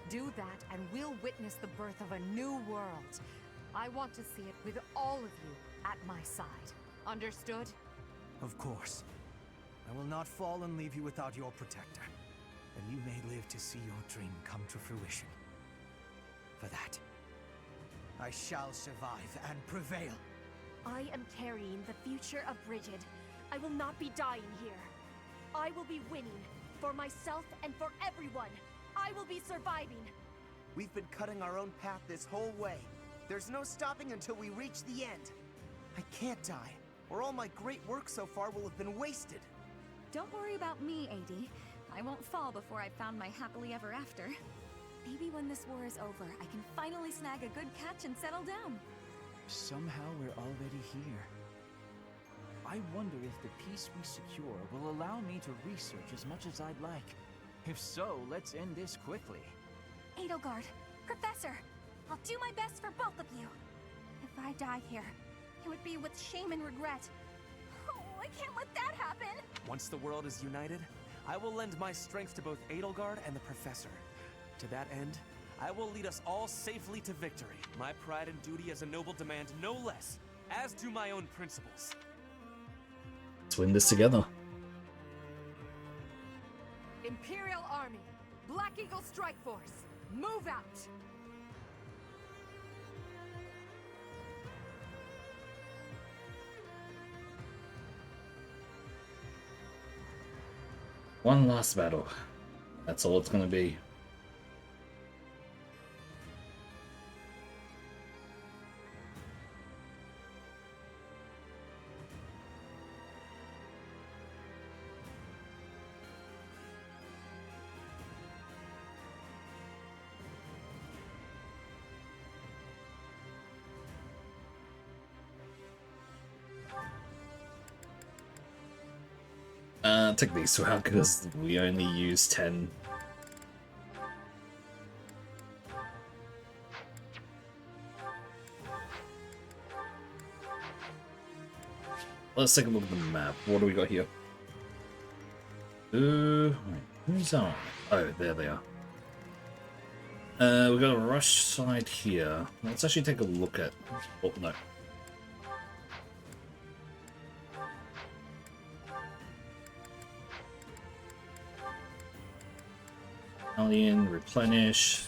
Do that and we'll witness the birth of a new world. I want to see it with all of you at my side. Understood? Of course. I will not fall and leave you without your protector. And you may live to see your dream come to fruition. For that, I shall survive and prevail. I am carrying the future of Brigid. I will not be dying here. I will be winning. For myself and for everyone. I will be surviving. We've been cutting our own path this whole way. There's no stopping until we reach the end. I can't die, or all my great work so far will have been wasted. Don't worry about me, AD. I won't fall before I've found my happily ever after. Maybe when this war is over, I can finally snag a good catch and settle down. Somehow we're already here. I wonder if the peace we secure will allow me to research as much as I'd like. If so, let's end this quickly. Edelgard, Professor, I'll do my best for both of you. If I die here, it would be with shame and regret. Oh, I can't let that happen. Once the world is united, I will lend my strength to both Edelgard and the Professor. To that end, I will lead us all safely to victory. My pride and duty as a noble demand no less, as do my own principles. Let's win this together. Imperial Army, Black Eagle Strike Force, move out! One last battle. That's all it's gonna be. Take these two out because we only use 10. Let's take a look at the map. What do we got here? Wait, who's that? Oh, there they are. We got a rush side here. Let's actually take a look at. Oh no. Alien, replenish.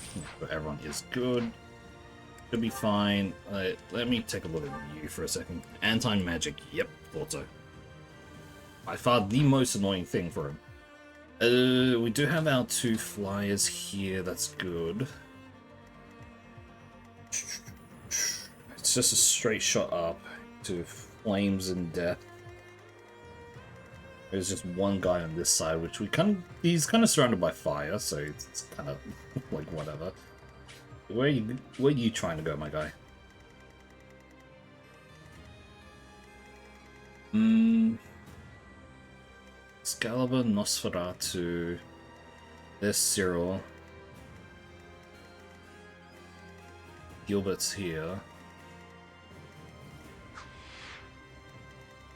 Everyone is good. Should be fine. Let me take a look at you for a second. Anti-magic. Yep, thought so. By far the most annoying thing for him. We do have our 2 flyers here. That's good. It's just a straight shot up to flames and death. There's just one guy on this side, which he's kind of surrounded by fire, so it's kind of like whatever. Where are you trying to go, my guy? Excalibur, Nosferatu. There's Cyril. Gilbert's here.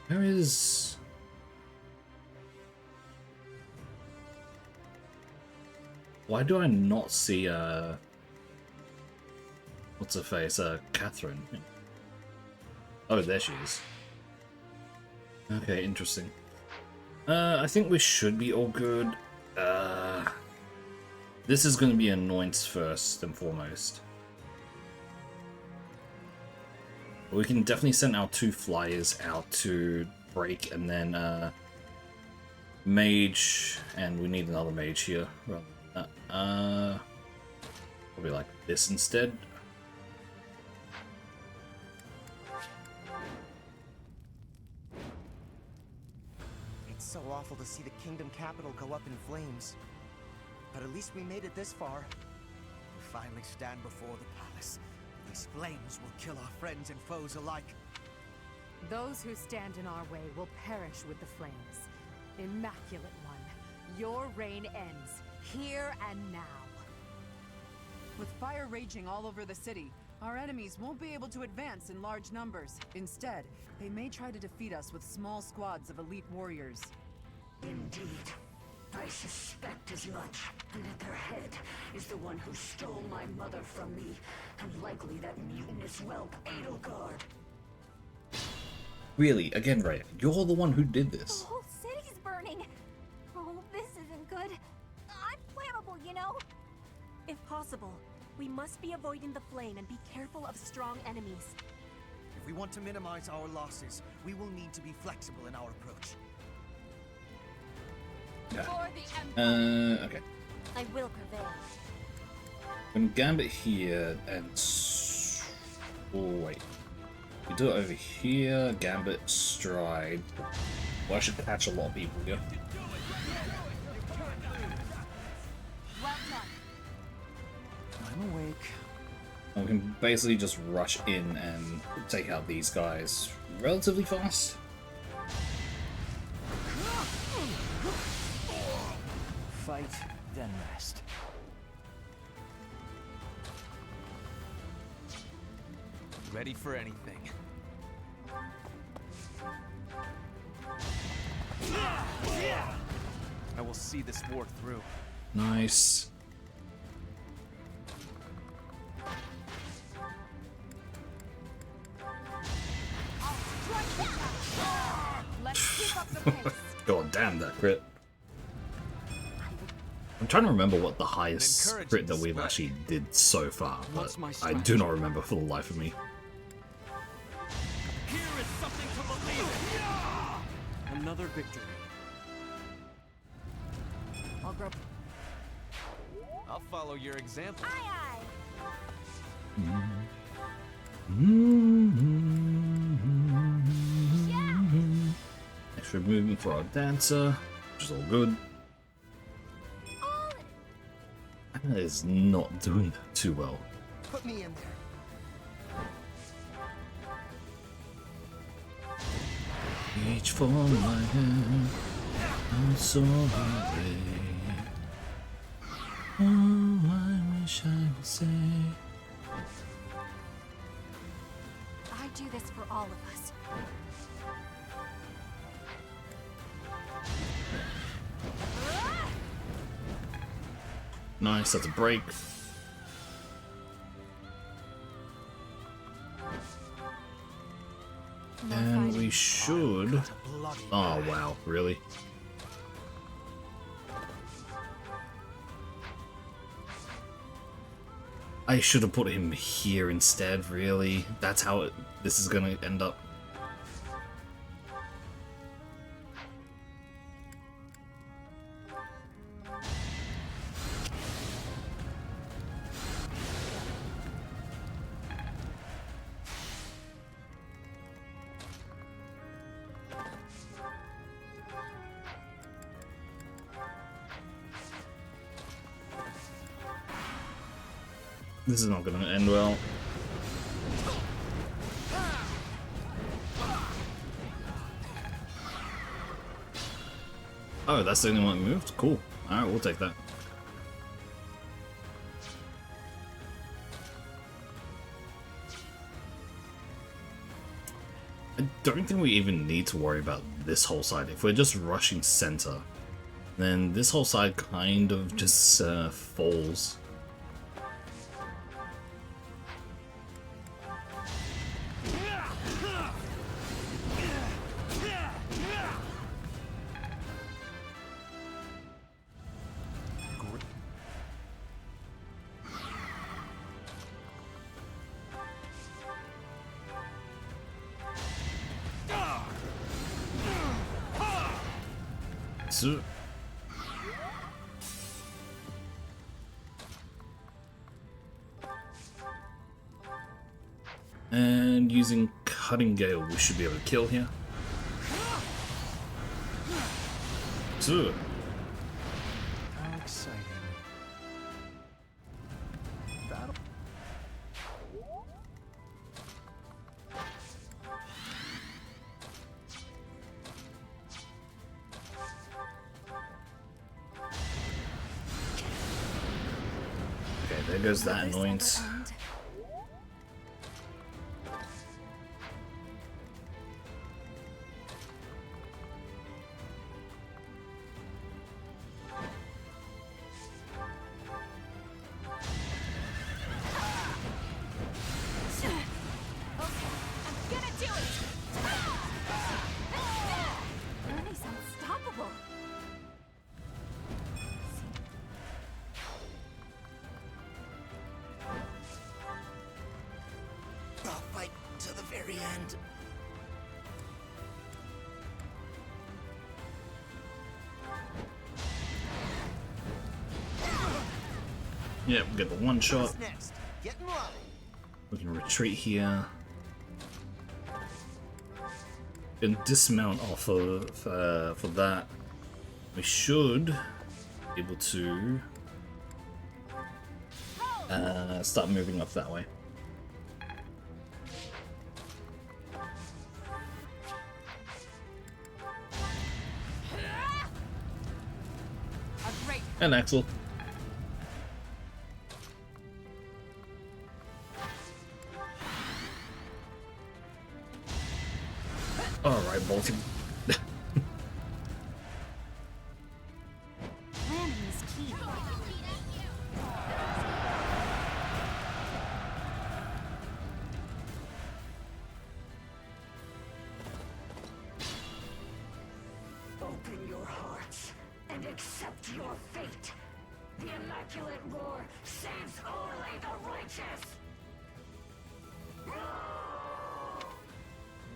Where is... Why do I not see, what's her face? Catherine. Oh, there she is. Okay, interesting. I think we should be all good. This is going to be Anoints first and foremost. We can definitely send our 2 flyers out to break, and then, mage, and we need another mage here. Probably like this instead. It's so awful to see the kingdom capital go up in flames. But at least we made it this far. We finally stand before the palace. These flames will kill our friends and foes alike. Those who stand in our way will perish with the flames. Immaculate One, your reign ends, here and now. With fire raging all over the city, our enemies won't be able to advance in large numbers. Instead, they may try to defeat us with small squads of elite warriors. Indeed. I suspect as much. And at their head is the one who stole my mother from me, and likely that mutinous whelp, Edelgard. Really? Again, Rhea, you're the one who did this. The whole city's burning. Oh, this isn't good. I'm flammable, you know. If possible, We must be avoiding the flame and be careful of strong enemies. If we want to minimize our losses, we will need to be flexible in our approach. Okay. I will prevail. When Gambit here and oh wait, we do it over here. Gambit, stride. Well, I should catch a lot of people here. Well done. I'm awake. And we can basically just rush in and take out these guys relatively fast. Fight, then rest. Ready for anything. I will see this war through. Nice. Let's keep up the pace. God damn that crit. I'm trying to remember what the highest crit that we've actually did so far, but I do not remember for the life of me. Here is something to believe in. Another victory. I'll grow. I'll follow your example. Aye, Extra movement for our dancer, which is all good. Anna is not doing too well. Put me in there. Reach for my hand, I'm sorry. Oh, I wish I would say. I do this for all of us. Nice, that's a break. And we should... Oh, wow, really? I should have put him here instead, really. That's how this is gonna end up. This is not gonna end well. Oh, that's the only one that moved? Cool. Alright, we'll take that. I don't think we even need to worry about this whole side. If we're just rushing center, then this whole side kind of just falls. And using Cutting Gale, we should be able to kill here. So. How exciting. Battle. Okay, there goes that annoyance. to the very end. Yeah, we get the one shot. What's next? Get in line. We can retreat here. And dismount off for that. We should be able to start moving up that way. And Axel. Alright, Bolton. Planning is key. Open your hearts and accept your fate. The Immaculate Roar saves only the righteous.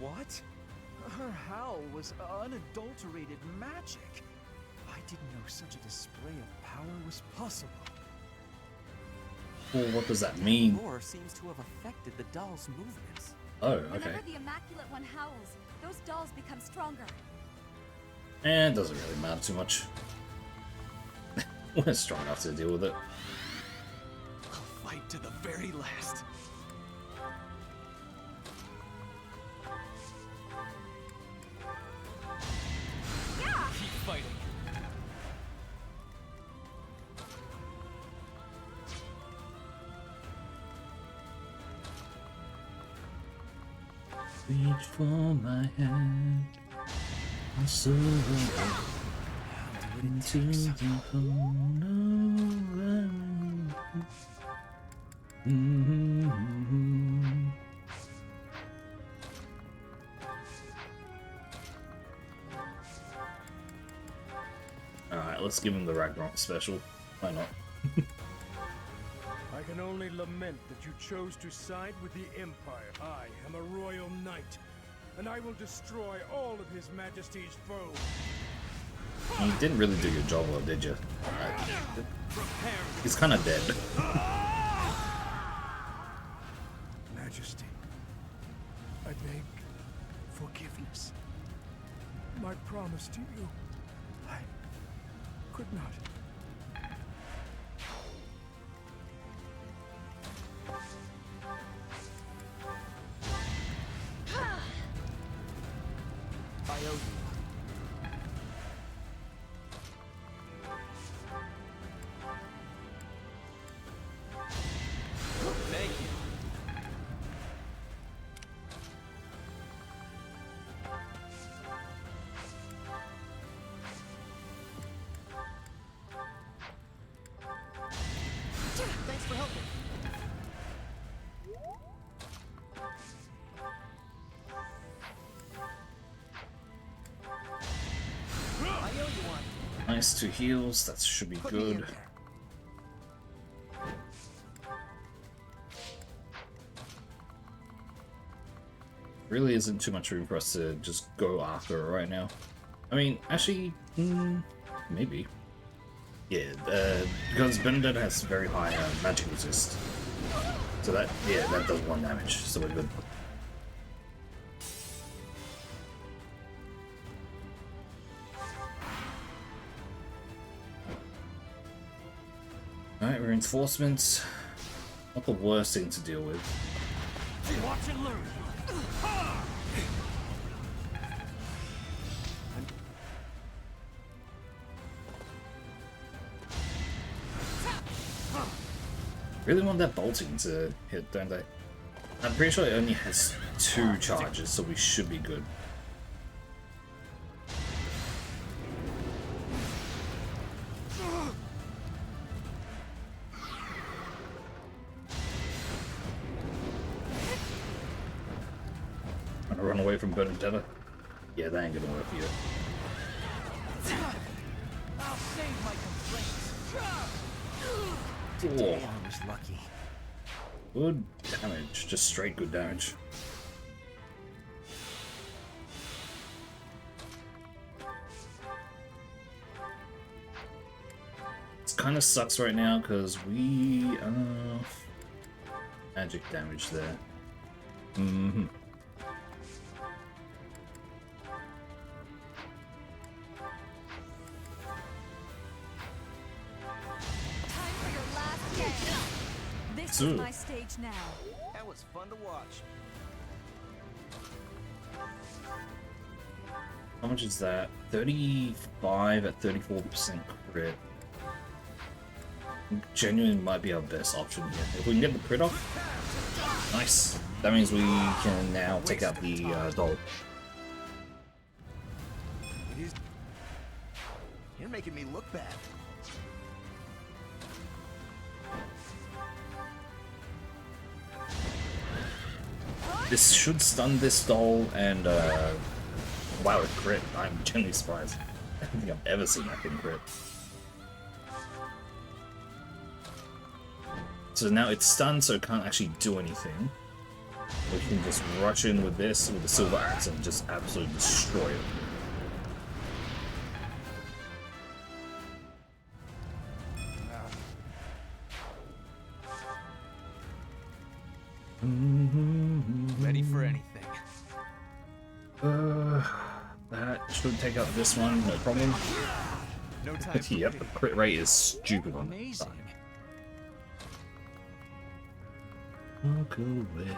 What? Her howl was unadulterated magic. I didn't know such a display of power was possible. Well, what does that mean? Roar seems to have affected the doll's movements. Oh, okay. Whenever the Immaculate One howls, those dolls become stronger. And it doesn't really matter too much. We're strong enough to deal with it. I'll fight to the very last. Keep fighting. Reach for my hand, I'll surrender into the Alright, let's give him the Ragnarok special. Why not? I can only lament that you chose to side with the Empire. I am a royal knight, and I will destroy all of His Majesty's foes. You didn't really do your job well, did you? He's kind of dead. Majesty, I beg forgiveness. My promise to you, I could not. I owe you. Thank you. Thanks for helping. I owe you one. Nice 2 heals, that should be Put me in good. there. Really isn't too much room for us to just go after her right now. I mean, actually, maybe. Yeah, because Bernadette has very high magic resist. So that, yeah, that does 1 damage, so we're good. Alright, reinforcements. Not the worst thing to deal with. Watch and learn. Really want that bolting to hit, don't they? I'm pretty sure it only has 2 charges, so we should be good. Wanna run away from Bernadetta? Yeah, that ain't gonna work for you. I'll save my complaints. Whoa. I was lucky. Good damage, just straight good damage. kind of sucks right now because we magic damage there. Mm-hmm. This is my stage now. That was fun to watch. How much is that? 35 at 34% crit. Genuinely might be our best option here. If we can get the crit off, nice. That means we can now take out the doll. You're making me look bad. This should stun this doll and wow, it crit. I'm genuinely surprised. I don't think I've ever seen that thing crit. So now it's stunned, so it can't actually do anything. We can just rush in with this, with the silver axe, and just absolutely destroy it. Ready for anything. That should take out this one, no problem. No time. Yep, the crit rate is stupid on that side. Walk away.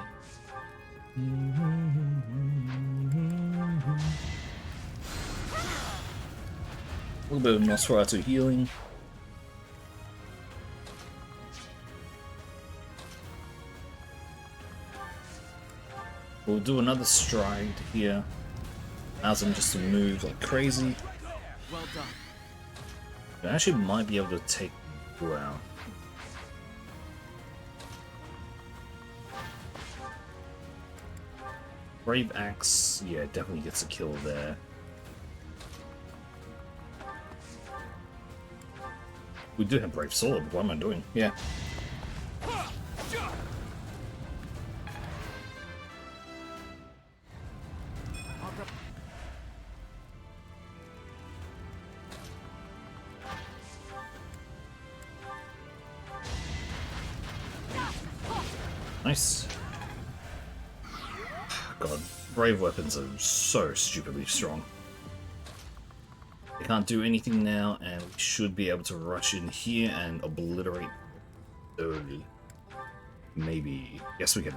A little bit of Nosferatu healing. We'll do another stride here. Allows them just to move like crazy. Well done. I actually might be able to take you out. Brave Axe, yeah, definitely gets a kill there. We do have Brave Sword, what am I doing? Yeah. Nice. God, brave weapons are so stupidly strong. They can't do anything now, and we should be able to rush in here and obliterate early. Maybe. Yes, we can.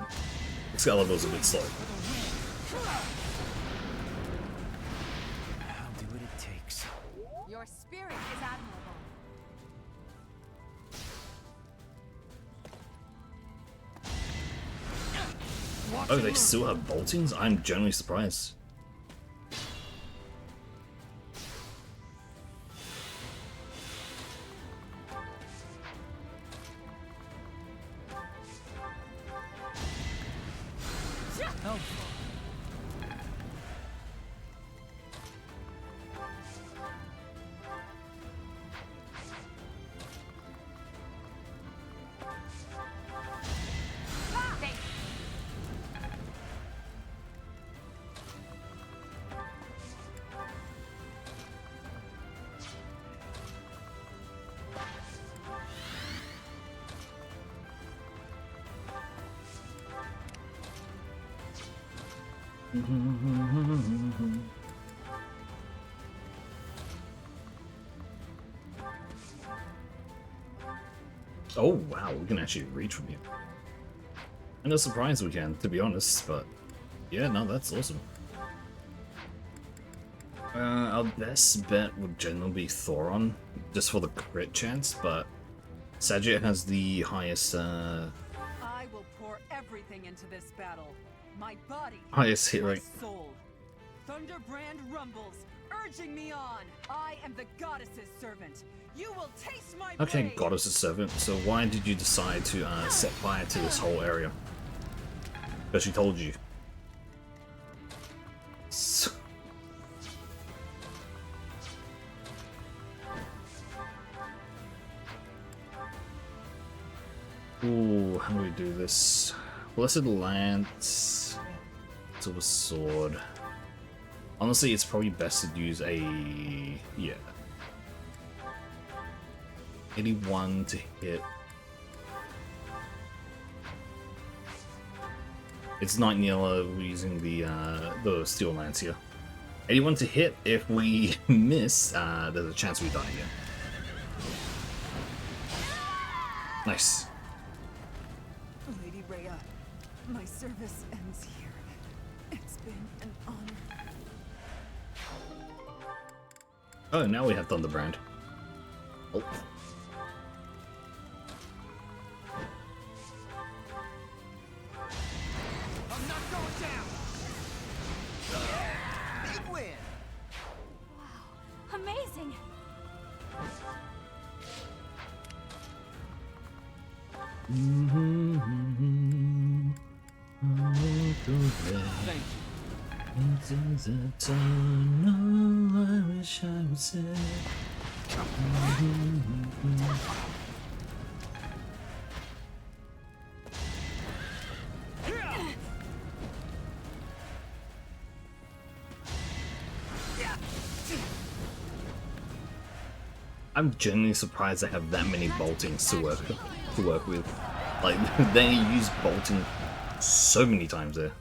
Excalibur's a bit slow. I'll do what it takes. Your spirit is admirable. Oh, they still have boltings? I'm genuinely surprised. Oh wow, we can actually reach from here. I'm not surprised we can, to be honest, but yeah, no, that's awesome. Our best bet would generally be Thoron, just for the crit chance, but Sagitt has the highest I will pour everything into this battle. My body, highest hit rate. my soul. Thunderbrand rumbles, urging me on. I am the goddess's servant. You will taste my Okay, blade. Goddess's servant. So why did you decide to set fire to this whole area? Because she told you. Ooh, how do we do this? Blessed Lance, Silver Sword. Honestly, it's probably best to use a... yeah. Anyone to hit. It's Nightingale using the Steel Lance here. Anyone to hit. If we miss, there's a chance we die again. Nice. Lady Rhea, my service ends here. It's been an honor. Oh, now we have Thunderbrand. Oh. I'm not going down. Big win. Amazing! Thank you. Into the tunnel, I wish I would say. I'm genuinely surprised they have that many boltings to work with. Like they use bolting so many times there.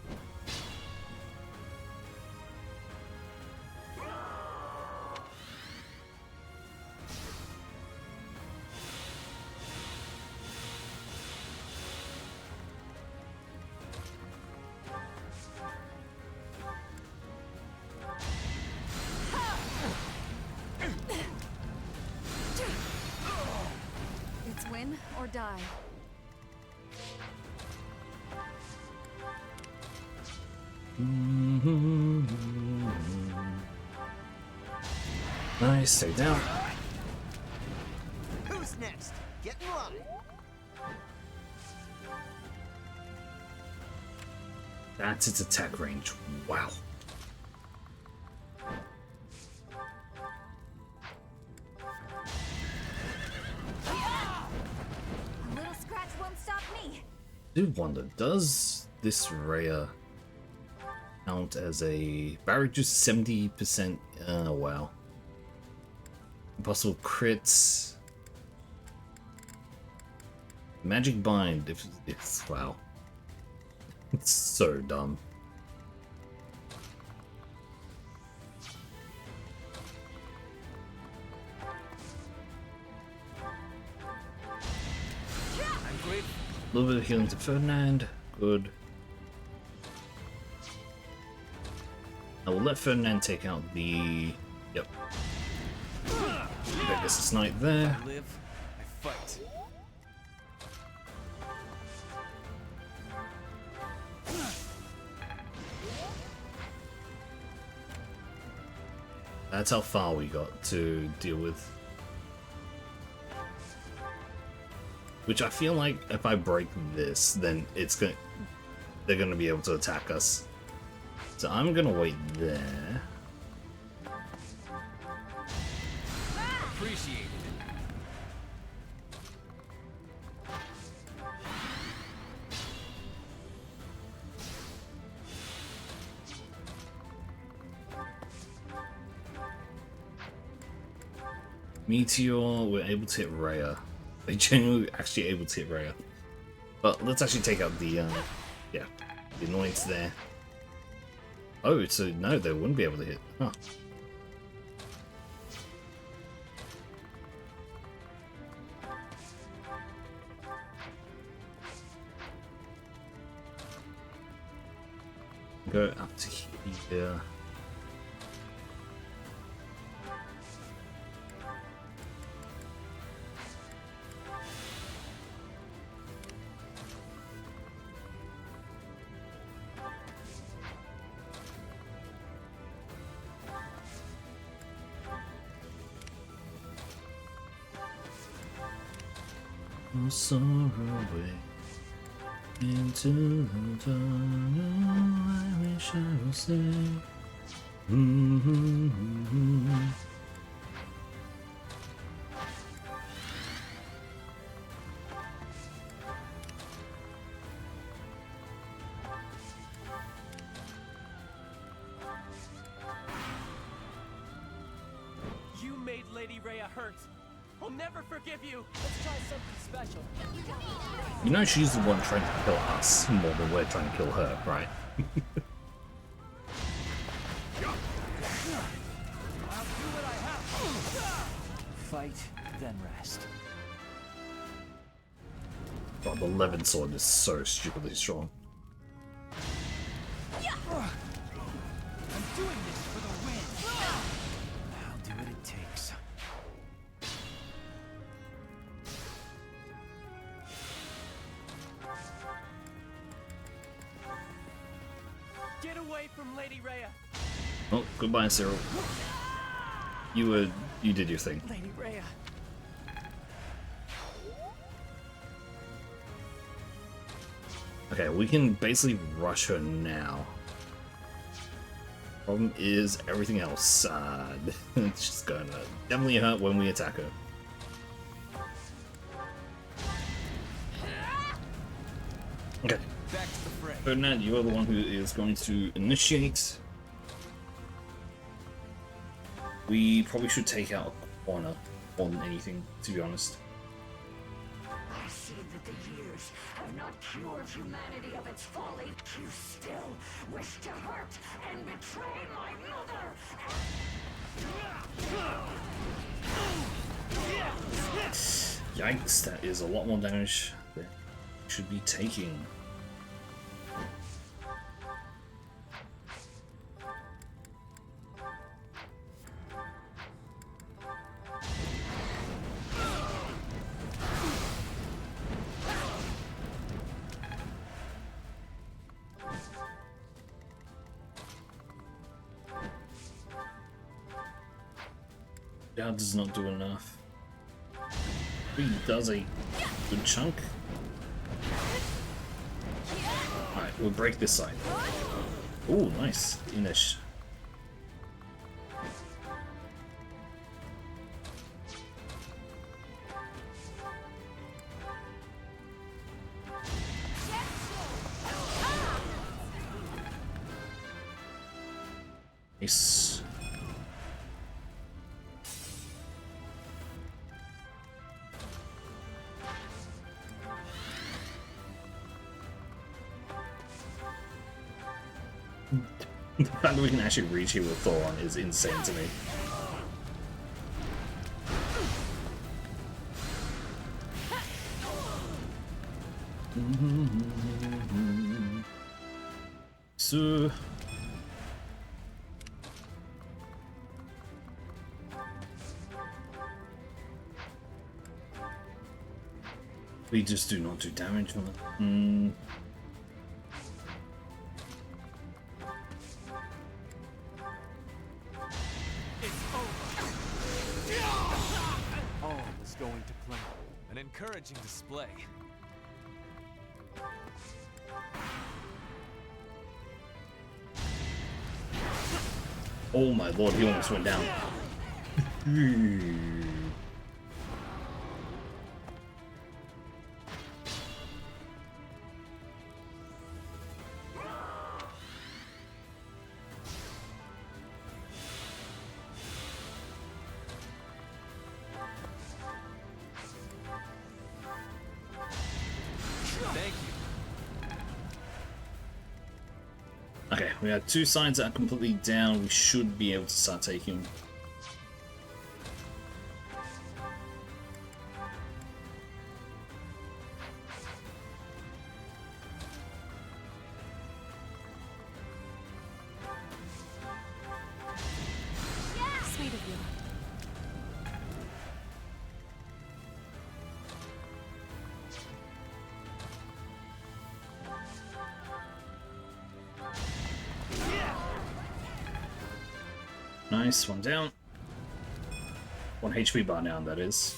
It's win or die. Nice, stay down. Who's next? Get in line. That's its attack range. Wow. A little scratch won't stop me. I do wonder, does this Rhea count as a barrier to 70%? Wow. Impossible crits. Magic bind. If it's wow. It's so dumb. A little bit of healing to Ferdinand. Good. I will let Ferdinand take out the. Yep. Pegasus Knight there. I live, I fight. That's how far we got to deal with. Which I feel like if I break this, then it's gonna they're gonna be able to attack us. So I'm gonna wait there. Appreciate it. Meteor, we're able to hit Rhea. They genuinely actually able to hit Rhea. But let's actually take out the yeah, the annoyance there. Oh, so no, they wouldn't be able to hit. Huh. Go up to here. Soar away into the tunnel. I wish I was there. You made Lady Rhea hurt. will never forgive you. Let's try something special. You know she's the one trying to kill us more than we're trying to kill her, right? Fight, then rest. God, the Levin sword is so stupidly strong. I'm doing this for the win. I'll do what it takes. Get away from Lady Rhea. Oh, goodbye, Cyril. You did your thing. Lady Rhea. Okay, we can basically rush her now. Problem is everything else. It's just gonna definitely hurt when we attack her. Okay. Back to the fray. Ferdinand, you are the one who is going to initiate. We probably should take out a corner more than anything, to be honest. I see that the years have not cured humanity of its folly. You still wish to hurt and betray my mother. Yikes, that is a lot more damage than we should be taking. That does not do enough. He does a good chunk. Alright, we'll break this side. Oh, nice. Inish. Nice. The fact that we can actually reach here with Thoron is insane to me. So... we just do not do damage on it. All is going to plan. An encouraging display. Oh my lord, he almost went down. Thank you. Okay, we have two sides that are completely down. We should be able to start taking. Sweet of you. Nice, one down. 1 HP bar down, that is.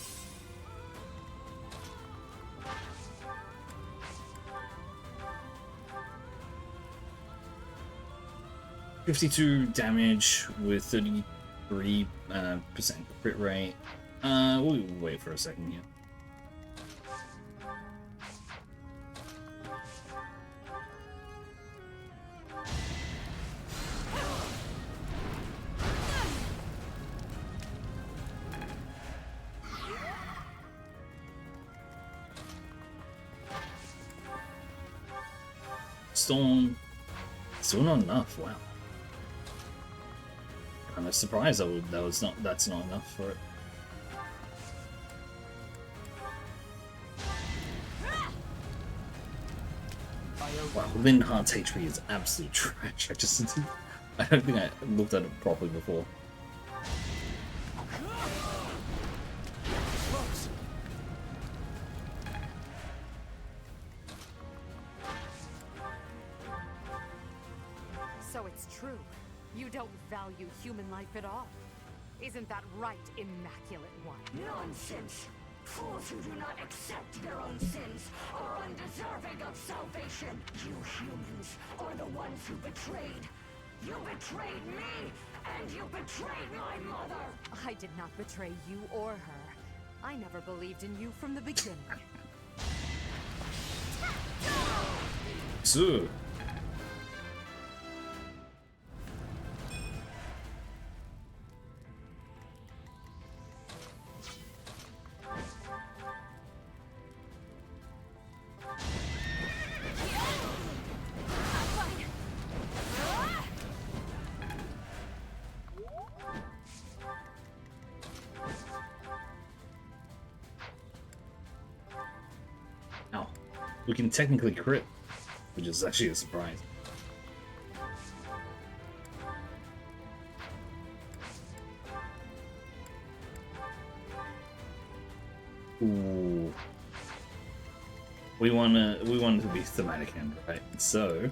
$52 damage with 33% crit rate. We'll wait for a second here. Still not enough. Wow. Kind of surprised that's not enough for it. Wow, Linhardt's HP is absolute trash. I don't think I looked at it properly before. So it's true. You don't value human life at all. Isn't that right, Immaculate One? Nonsense! Fools who do not accept their own sins are undeserving of salvation. You humans are the ones who betrayed. You betrayed me, and you betrayed my mother! I did not betray you or her. I never believed in you from the beginning. So. We can technically crit, which is actually a surprise. Ooh. We want it to be thematic hand, right? So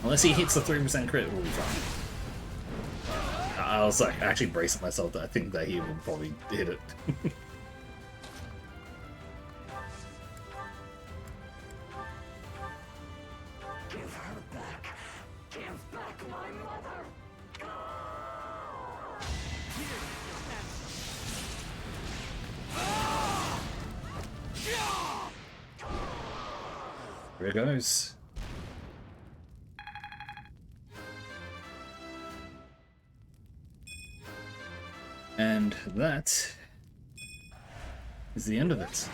unless he hits the 3% crit, we'll be fine. I was like actually bracing myself that I think that he will probably hit it. Give her back! Give back my mother! Here it goes. And that is the end of it.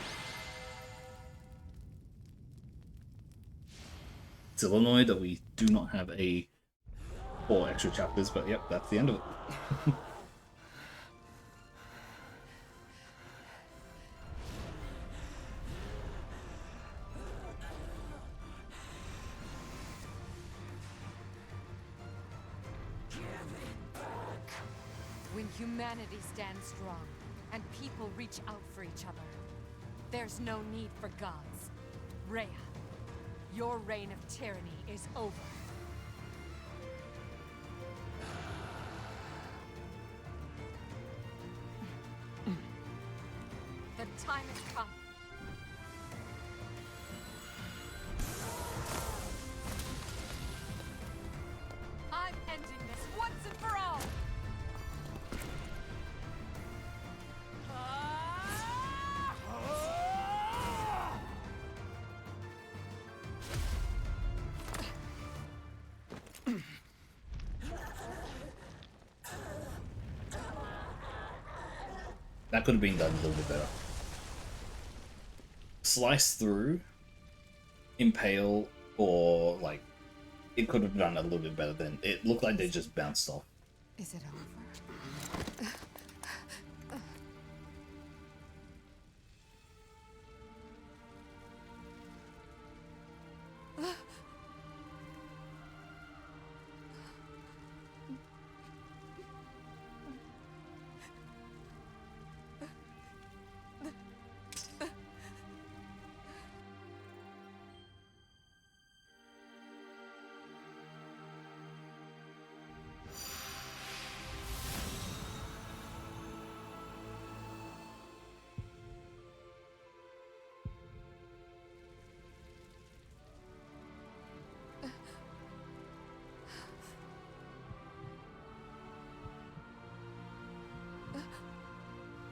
Still annoyed that we do not have 4 extra chapters, but yep, that's the end of it. When humanity stands strong, and people reach out for each other, there's no need for gods. Rhea, your reign of tyranny is over. The time has come. I'm ending this once and for all! That could have been done a little bit better. Slice through, impale, or like it could have done a little bit better than it looked like they just bounced off. Is it over?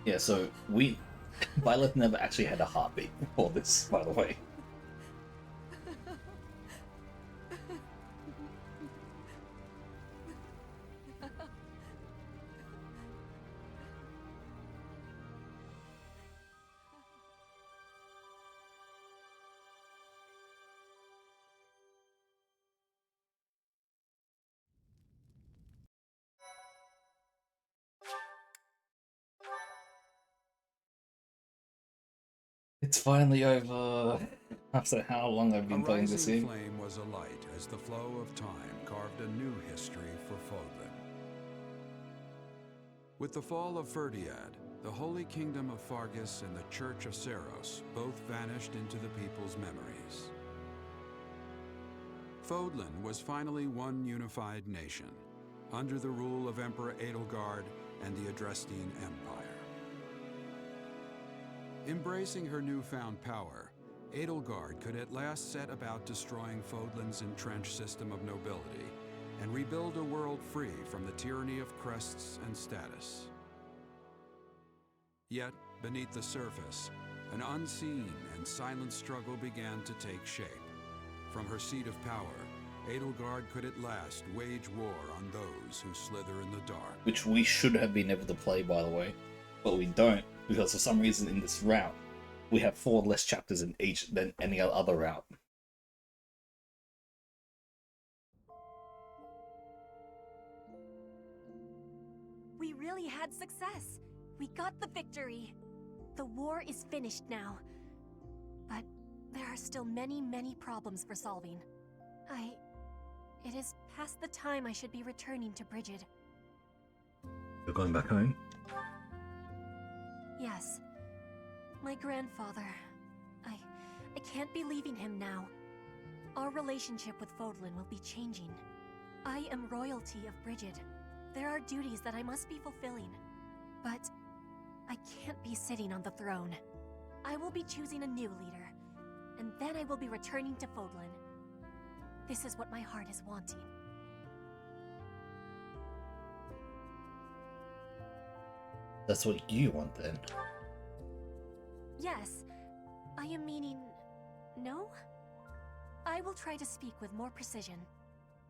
Yeah, so Violet never actually had a heartbeat before this, by the way. It's finally over. After how long I've been playing this rising game. flame was alight as the flow of time carved a new history for Fodlan. With the fall of Ferdiad, the Holy Kingdom of Fargus and the Church of Seros both vanished into the people's memories. Fodlan was finally one unified nation, under the rule of Emperor Edelgard and the Adrestine Empire. Embracing her newfound power, Edelgard could at last set about destroying Fodlan's entrenched system of nobility and rebuild a world free from the tyranny of crests and status. Yet, beneath the surface, an unseen and silent struggle began to take shape. From her seat of power, Edelgard could at last wage war on those who slither in the dark. Which we should have been able to play, by the way. But we don't, because for some reason in this route, we have 4 less chapters in each than any other route. We really had success. We got the victory. The war is finished now. But there are still many, many problems for solving. It is past the time I should be returning to Brigid. You're going back home? Yes. My grandfather. I can't be leaving him now. Our relationship with Fodlan will be changing. I am royalty of Brigid. There are duties that I must be fulfilling. But I can't be sitting on the throne. I will be choosing a new leader, and then I will be returning to Fodlan. This is what my heart is wanting. That's what you want then. Yes, I am meaning... no? I will try to speak with more precision.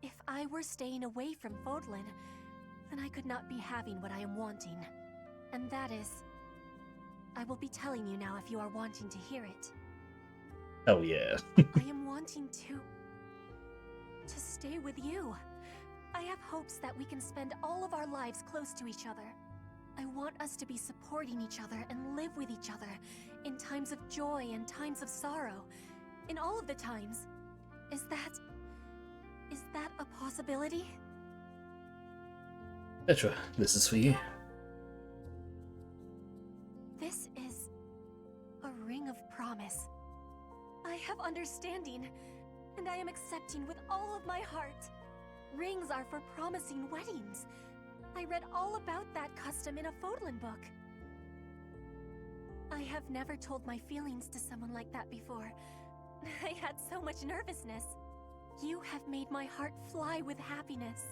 If I were staying away from Fodlan, then I could not be having what I am wanting. And that is... I will be telling you now if you are wanting to hear it. Hell yeah. I am wanting to stay with you. I have hopes that we can spend all of our lives close to each other. I want us to be supporting each other and live with each other in times of joy and times of sorrow. In all of the times. Is that a possibility? Petra, this is for you. This is a ring of promise. I have understanding, and I am accepting with all of my heart. Rings are for promising weddings. I read all about that custom in a Fodlan book. I have never told my feelings to someone like that before. I had so much nervousness. You have made my heart fly with happiness.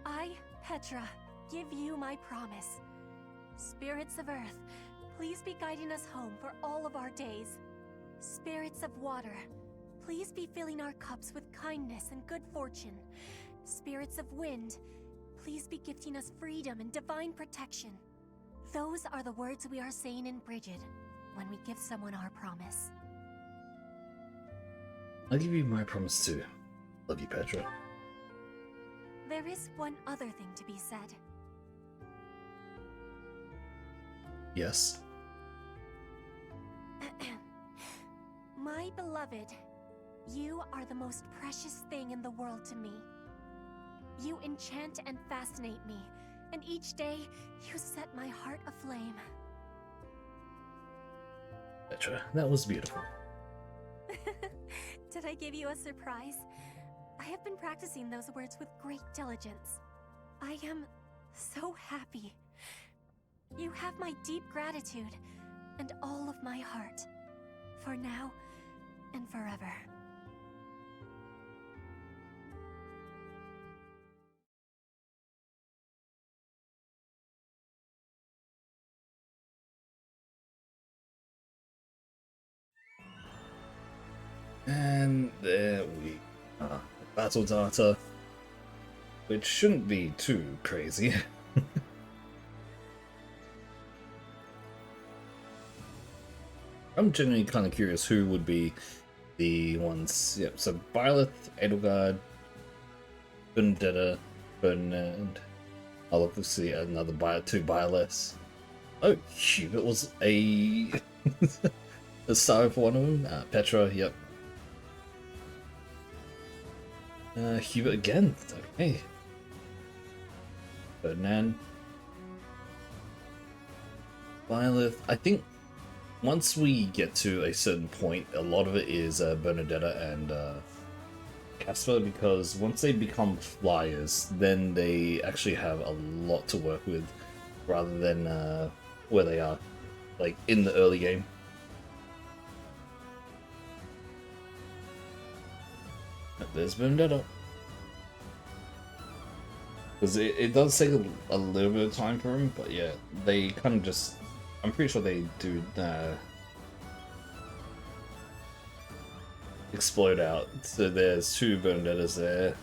I, Petra, give you my promise. Spirits of Earth, please be guiding us home for all of our days. Spirits of Water, please be filling our cups with kindness and good fortune. Spirits of Wind, please be gifting us freedom and divine protection. Those are the words we are saying in Brigid when we give someone our promise. I'll give you my promise too. Love you, Petra. There is one other thing to be said. Yes? My beloved, you are the most precious thing in the world to me. You enchant and fascinate me, and each day you set my heart aflame. Petra, that was beautiful. Did I give you a surprise? I have been practicing those words with great diligence. I am so happy. You have my deep gratitude and all of my heart, for now and forever. And there we are. Battle data, which shouldn't be too crazy. I'm genuinely kind of curious who would be the ones. Yep, so Byleth, Edelgard, Vendetta, Ferdinand. I'll look to see another two Byleths. Oh, shoot, it was a Sorry for one of them. Petra, yep. Hubert again. Okay. Ferdinand. Violet. I think once we get to a certain point, a lot of it is Bernadetta and Casper, because once they become flyers, then they actually have a lot to work with, rather than where they are, like in the early game. There's Bernadetta. Because it does take a little bit of time for him, but yeah, they kind of just... I'm pretty sure they do explode out. So there's 2 Bernadettas there.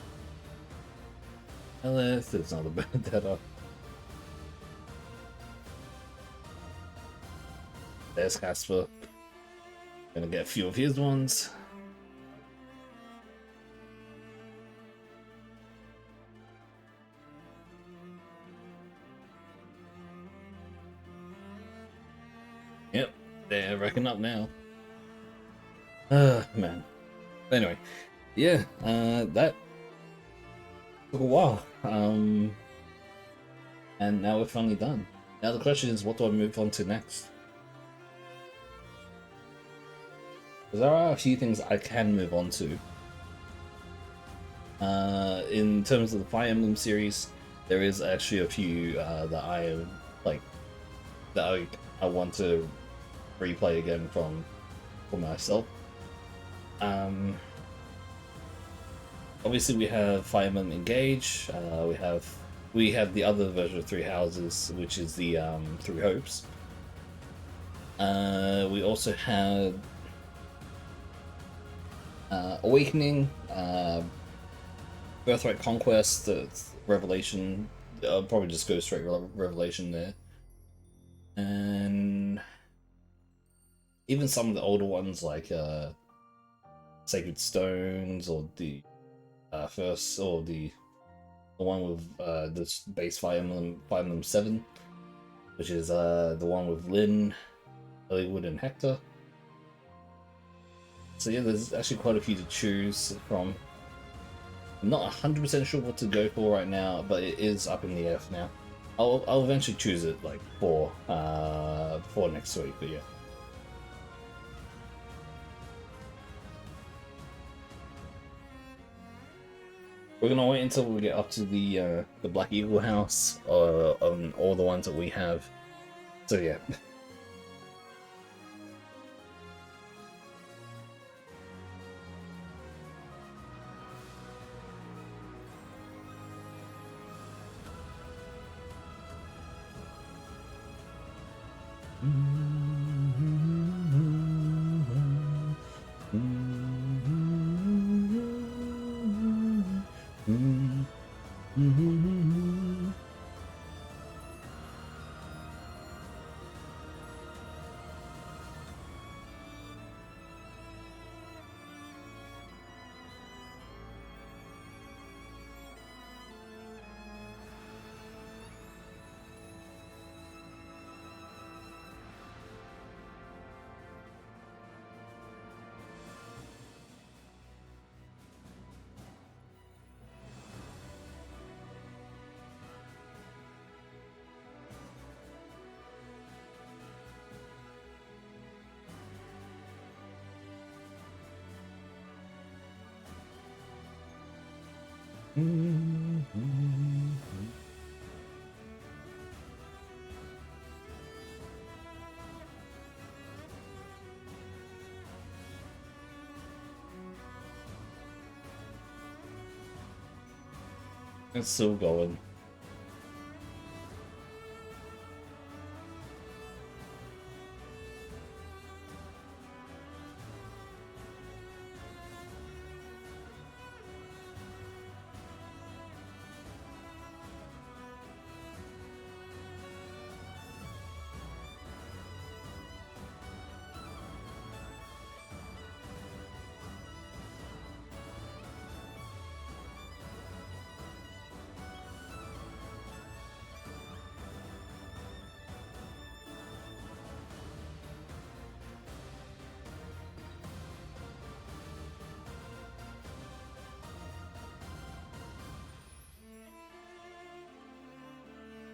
Elith, there's another Bernadetta. There's Casper. Gonna get a few of his ones. Yep, they're wrecking up now. Man. Anyway, yeah, that took a while. And now we're finally done. Now the question is, what do I move on to next? Because there are a few things I can move on to. In terms of the Fire Emblem series, there is actually a few that I am like that I want to replay again for myself. Obviously we have Fire Emblem Engage. We have the other version of Three Houses, which is the Three Hopes. We also had Awakening, Birthright Conquest, Revelation. I'll probably just go straight Revelation there. And even some of the older ones like Sacred Stones, or the first, or the one with this base Fire Emblem 7, which is the one with Lyn, Eliwood, and Hector. So yeah, there's actually quite a few to choose from. I'm not 100% sure what to go for right now, but it is up in the air now. I'll eventually choose it like for next week, but yeah. We're gonna wait until we get up to the Black Eagle house, on all the ones that we have. So yeah. It's still going.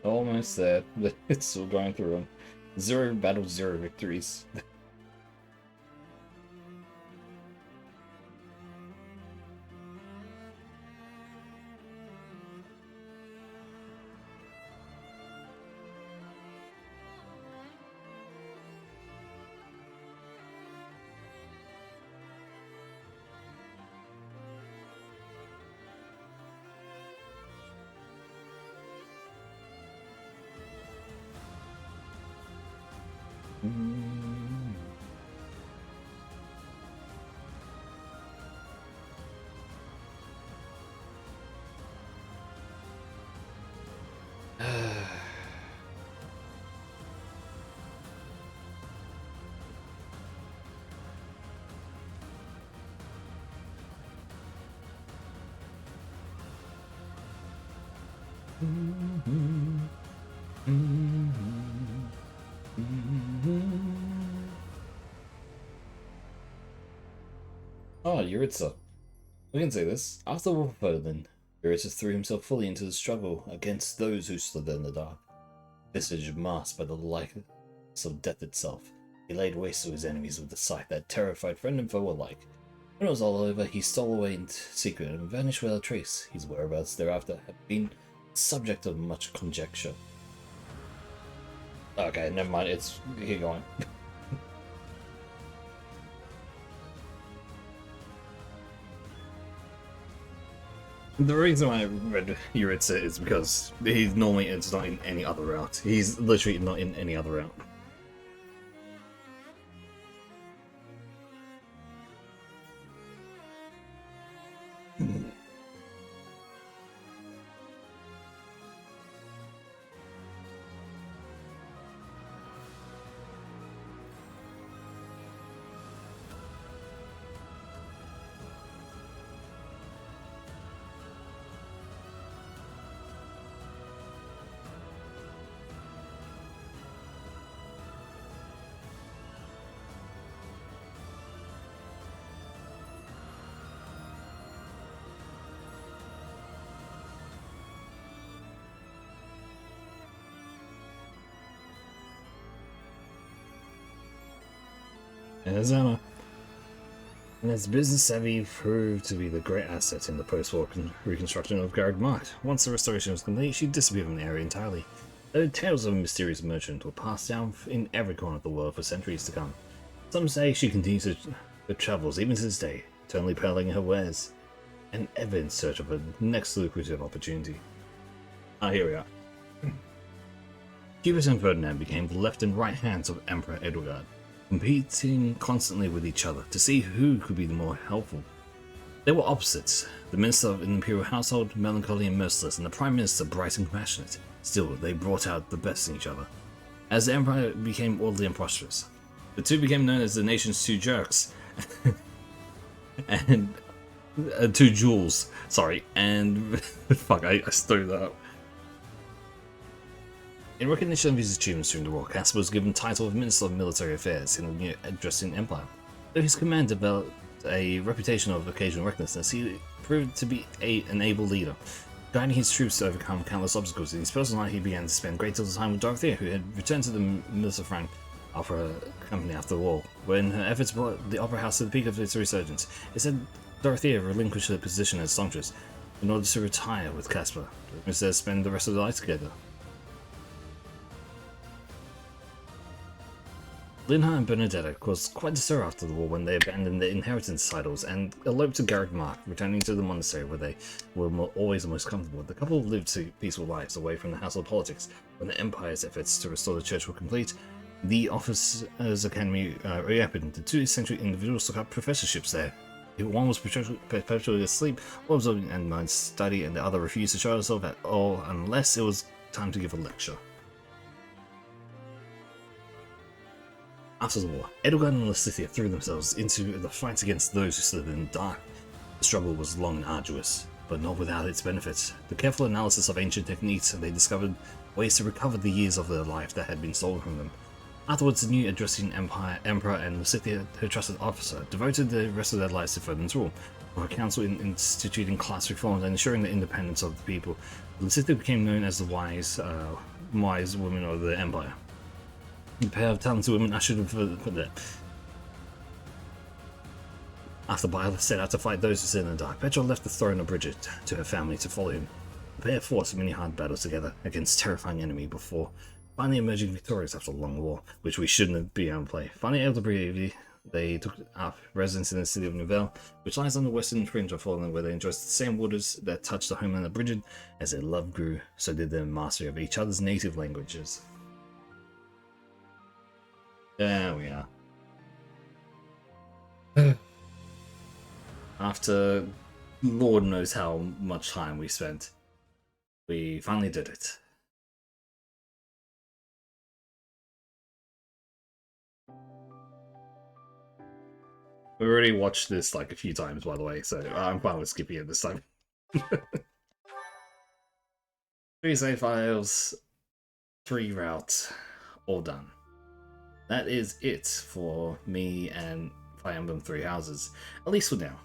Almost there. It's still going through them. 0 battles, 0 victories. Oh, Yuritsa. We can say this. After War of Odin, Yuritsa threw himself fully into the struggle against those who stood in the dark. Visage masked by the likeness of death itself, he laid waste to his enemies with a sight that terrified friend and foe alike. When it was all over, he stole away in secret and vanished without trace. His whereabouts thereafter have been the subject of much conjecture. Okay, never mind, it's keep going. The reason why I read Yuritsa is because he's normally it's not in any other route. He's literally not in any other route. As Anna. And its business savvy proved to be the great asset in the post-war reconstruction of Garreg Mart. Once the restoration was complete, she disappeared from the area entirely. Though tales of a mysterious merchant were passed down in every corner of the world for centuries to come. Some say she continues her travels even to this day, eternally peddling her wares, and ever in search of a next lucrative opportunity. Ah, here we are. Hubert and Ferdinand became the left and right hands of Emperor Edelgard, competing constantly with each other to see who could be the more helpful. They were opposites, the minister of an imperial household melancholy and merciless, and the prime minister bright and compassionate. Still, they brought out the best in each other. As the empire became orderly and prosperous, the two became known as the nation's two jerks, and two jewels. Sorry, and fuck, I stole that up. In recognition of his achievements during the war, Caspar was given the title of Minister of Military Affairs in the new Etruscan Empire. Though his command developed a reputation of occasional recklessness, he proved to be an able leader, guiding his troops to overcome countless obstacles. In his personal life, he began to spend great deals of time with Dorothea, who had returned to the Militia Frank Opera Company after the war, when her efforts brought the opera house to the peak of its resurgence. It said Dorothea relinquished her position as songstress in order to retire with Caspar, instead of spend the rest of their life together. Linha and Bernadetta caused quite a stir after the war when they abandoned their inheritance titles and eloped to Garreg Mart, returning to the monastery where they were always the most comfortable. The couple lived peaceful lives away from the household politics. When the Empire's efforts to restore the church were complete, the Officers' Academy reopened. The two eccentric individuals took up professorships there. One was perpetually asleep while absorbing Edmund's study, and the other refused to show herself at all unless it was time to give a lecture. After the war, Edelgard and Lysithea threw themselves into the fight against those who stood in the dark. The struggle was long and arduous, but not without its benefits. The careful analysis of ancient techniques, they discovered ways to recover the years of their life that had been stolen from them. Afterwards, the new Etruscan Emperor and Lysithea, her trusted officer, devoted the rest of their lives to Ferdinand's rule, for her counsel in instituting class reforms and ensuring the independence of the people. Lysithea became known as the wise wise women of the Empire. The pair of talented women I should have put there. After Byleth set out to fight those who sit in the dark, Petra left the throne of Bridget to her family to follow him. The pair fought many hard battles together against terrifying enemy before finally emerging victorious after a long war, which we shouldn't be able to play. Finally able to breathe, they took up residence in the city of Nouvelle, which lies on the western fringe of Fallen, where they enjoyed the same waters that touched the homeland of Bridget. As their love grew, so did their mastery of each other's native languages. There we are. After Lord knows how much time we spent, we finally did it. We already watched this like a few times, by the way, so I'm fine with skipping it this time. 3 save files, 3 routes, all done. That is it for me and Fire Emblem 3 Houses, at least for now.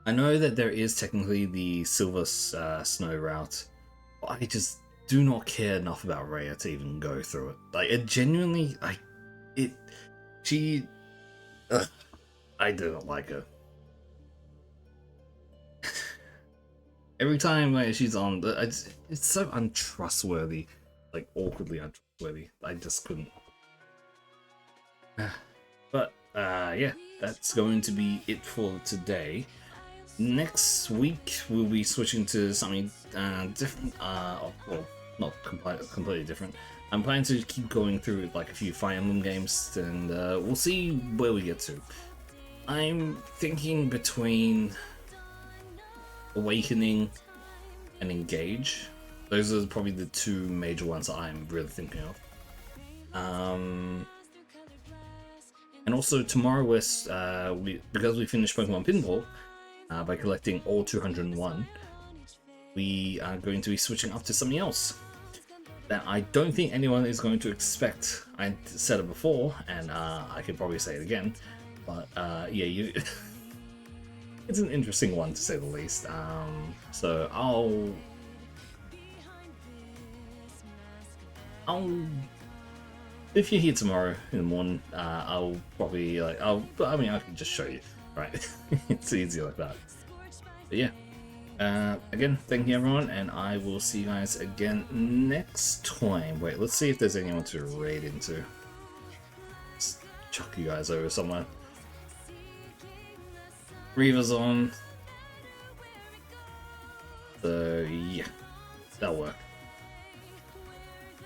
I know that there is technically the Silver Snow route, but I just do not care enough about Rhea to even go through it. Like, it genuinely, I don't like her. Every time she's on, it's so untrustworthy, like awkwardly untrustworthy. I just couldn't. But yeah, that's going to be it for today. Next week we'll be switching to something different. Well, not completely different. I'm planning to keep going through like a few Fire Emblem games, and we'll see where we get to. I'm thinking between Awakening and Engage. Those are probably the 2 major ones that I'm really thinking of. And also tomorrow, because we finished Pokemon Pinball by collecting all 201, we are going to be switching up to something else that I don't think anyone is going to expect. I said it before, and I can probably say it again, but yeah, it's an interesting one to say the least. So I'll if you're here tomorrow in the morning, I'll probably I can just show you, right? It's easy like that. But yeah. Again, thank you everyone, and I will see you guys again next time. Wait, let's see if there's anyone to raid into. Let's chuck you guys over somewhere. Reaver's on. So yeah, that'll work.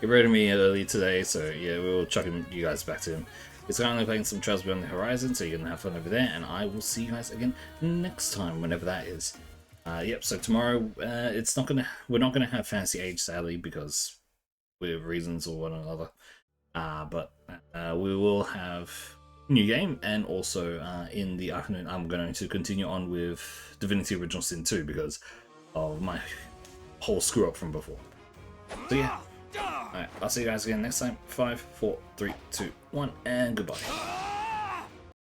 He raided me early today, so yeah, we'll chuck you guys back to him. He's currently playing some Trails Beyond the Horizon, so you're gonna have fun over there, and I will see you guys again next time, whenever that is. Yep, so tomorrow we're not gonna have Fantasy Age, sadly, because we have reasons or one or another. But we will have new game, and also in the afternoon I'm going to continue on with Divinity Original Sin 2 because of my whole screw up from before. So yeah, alright, I'll see you guys again next time. 5, 4, 3, 2, 1, and goodbye.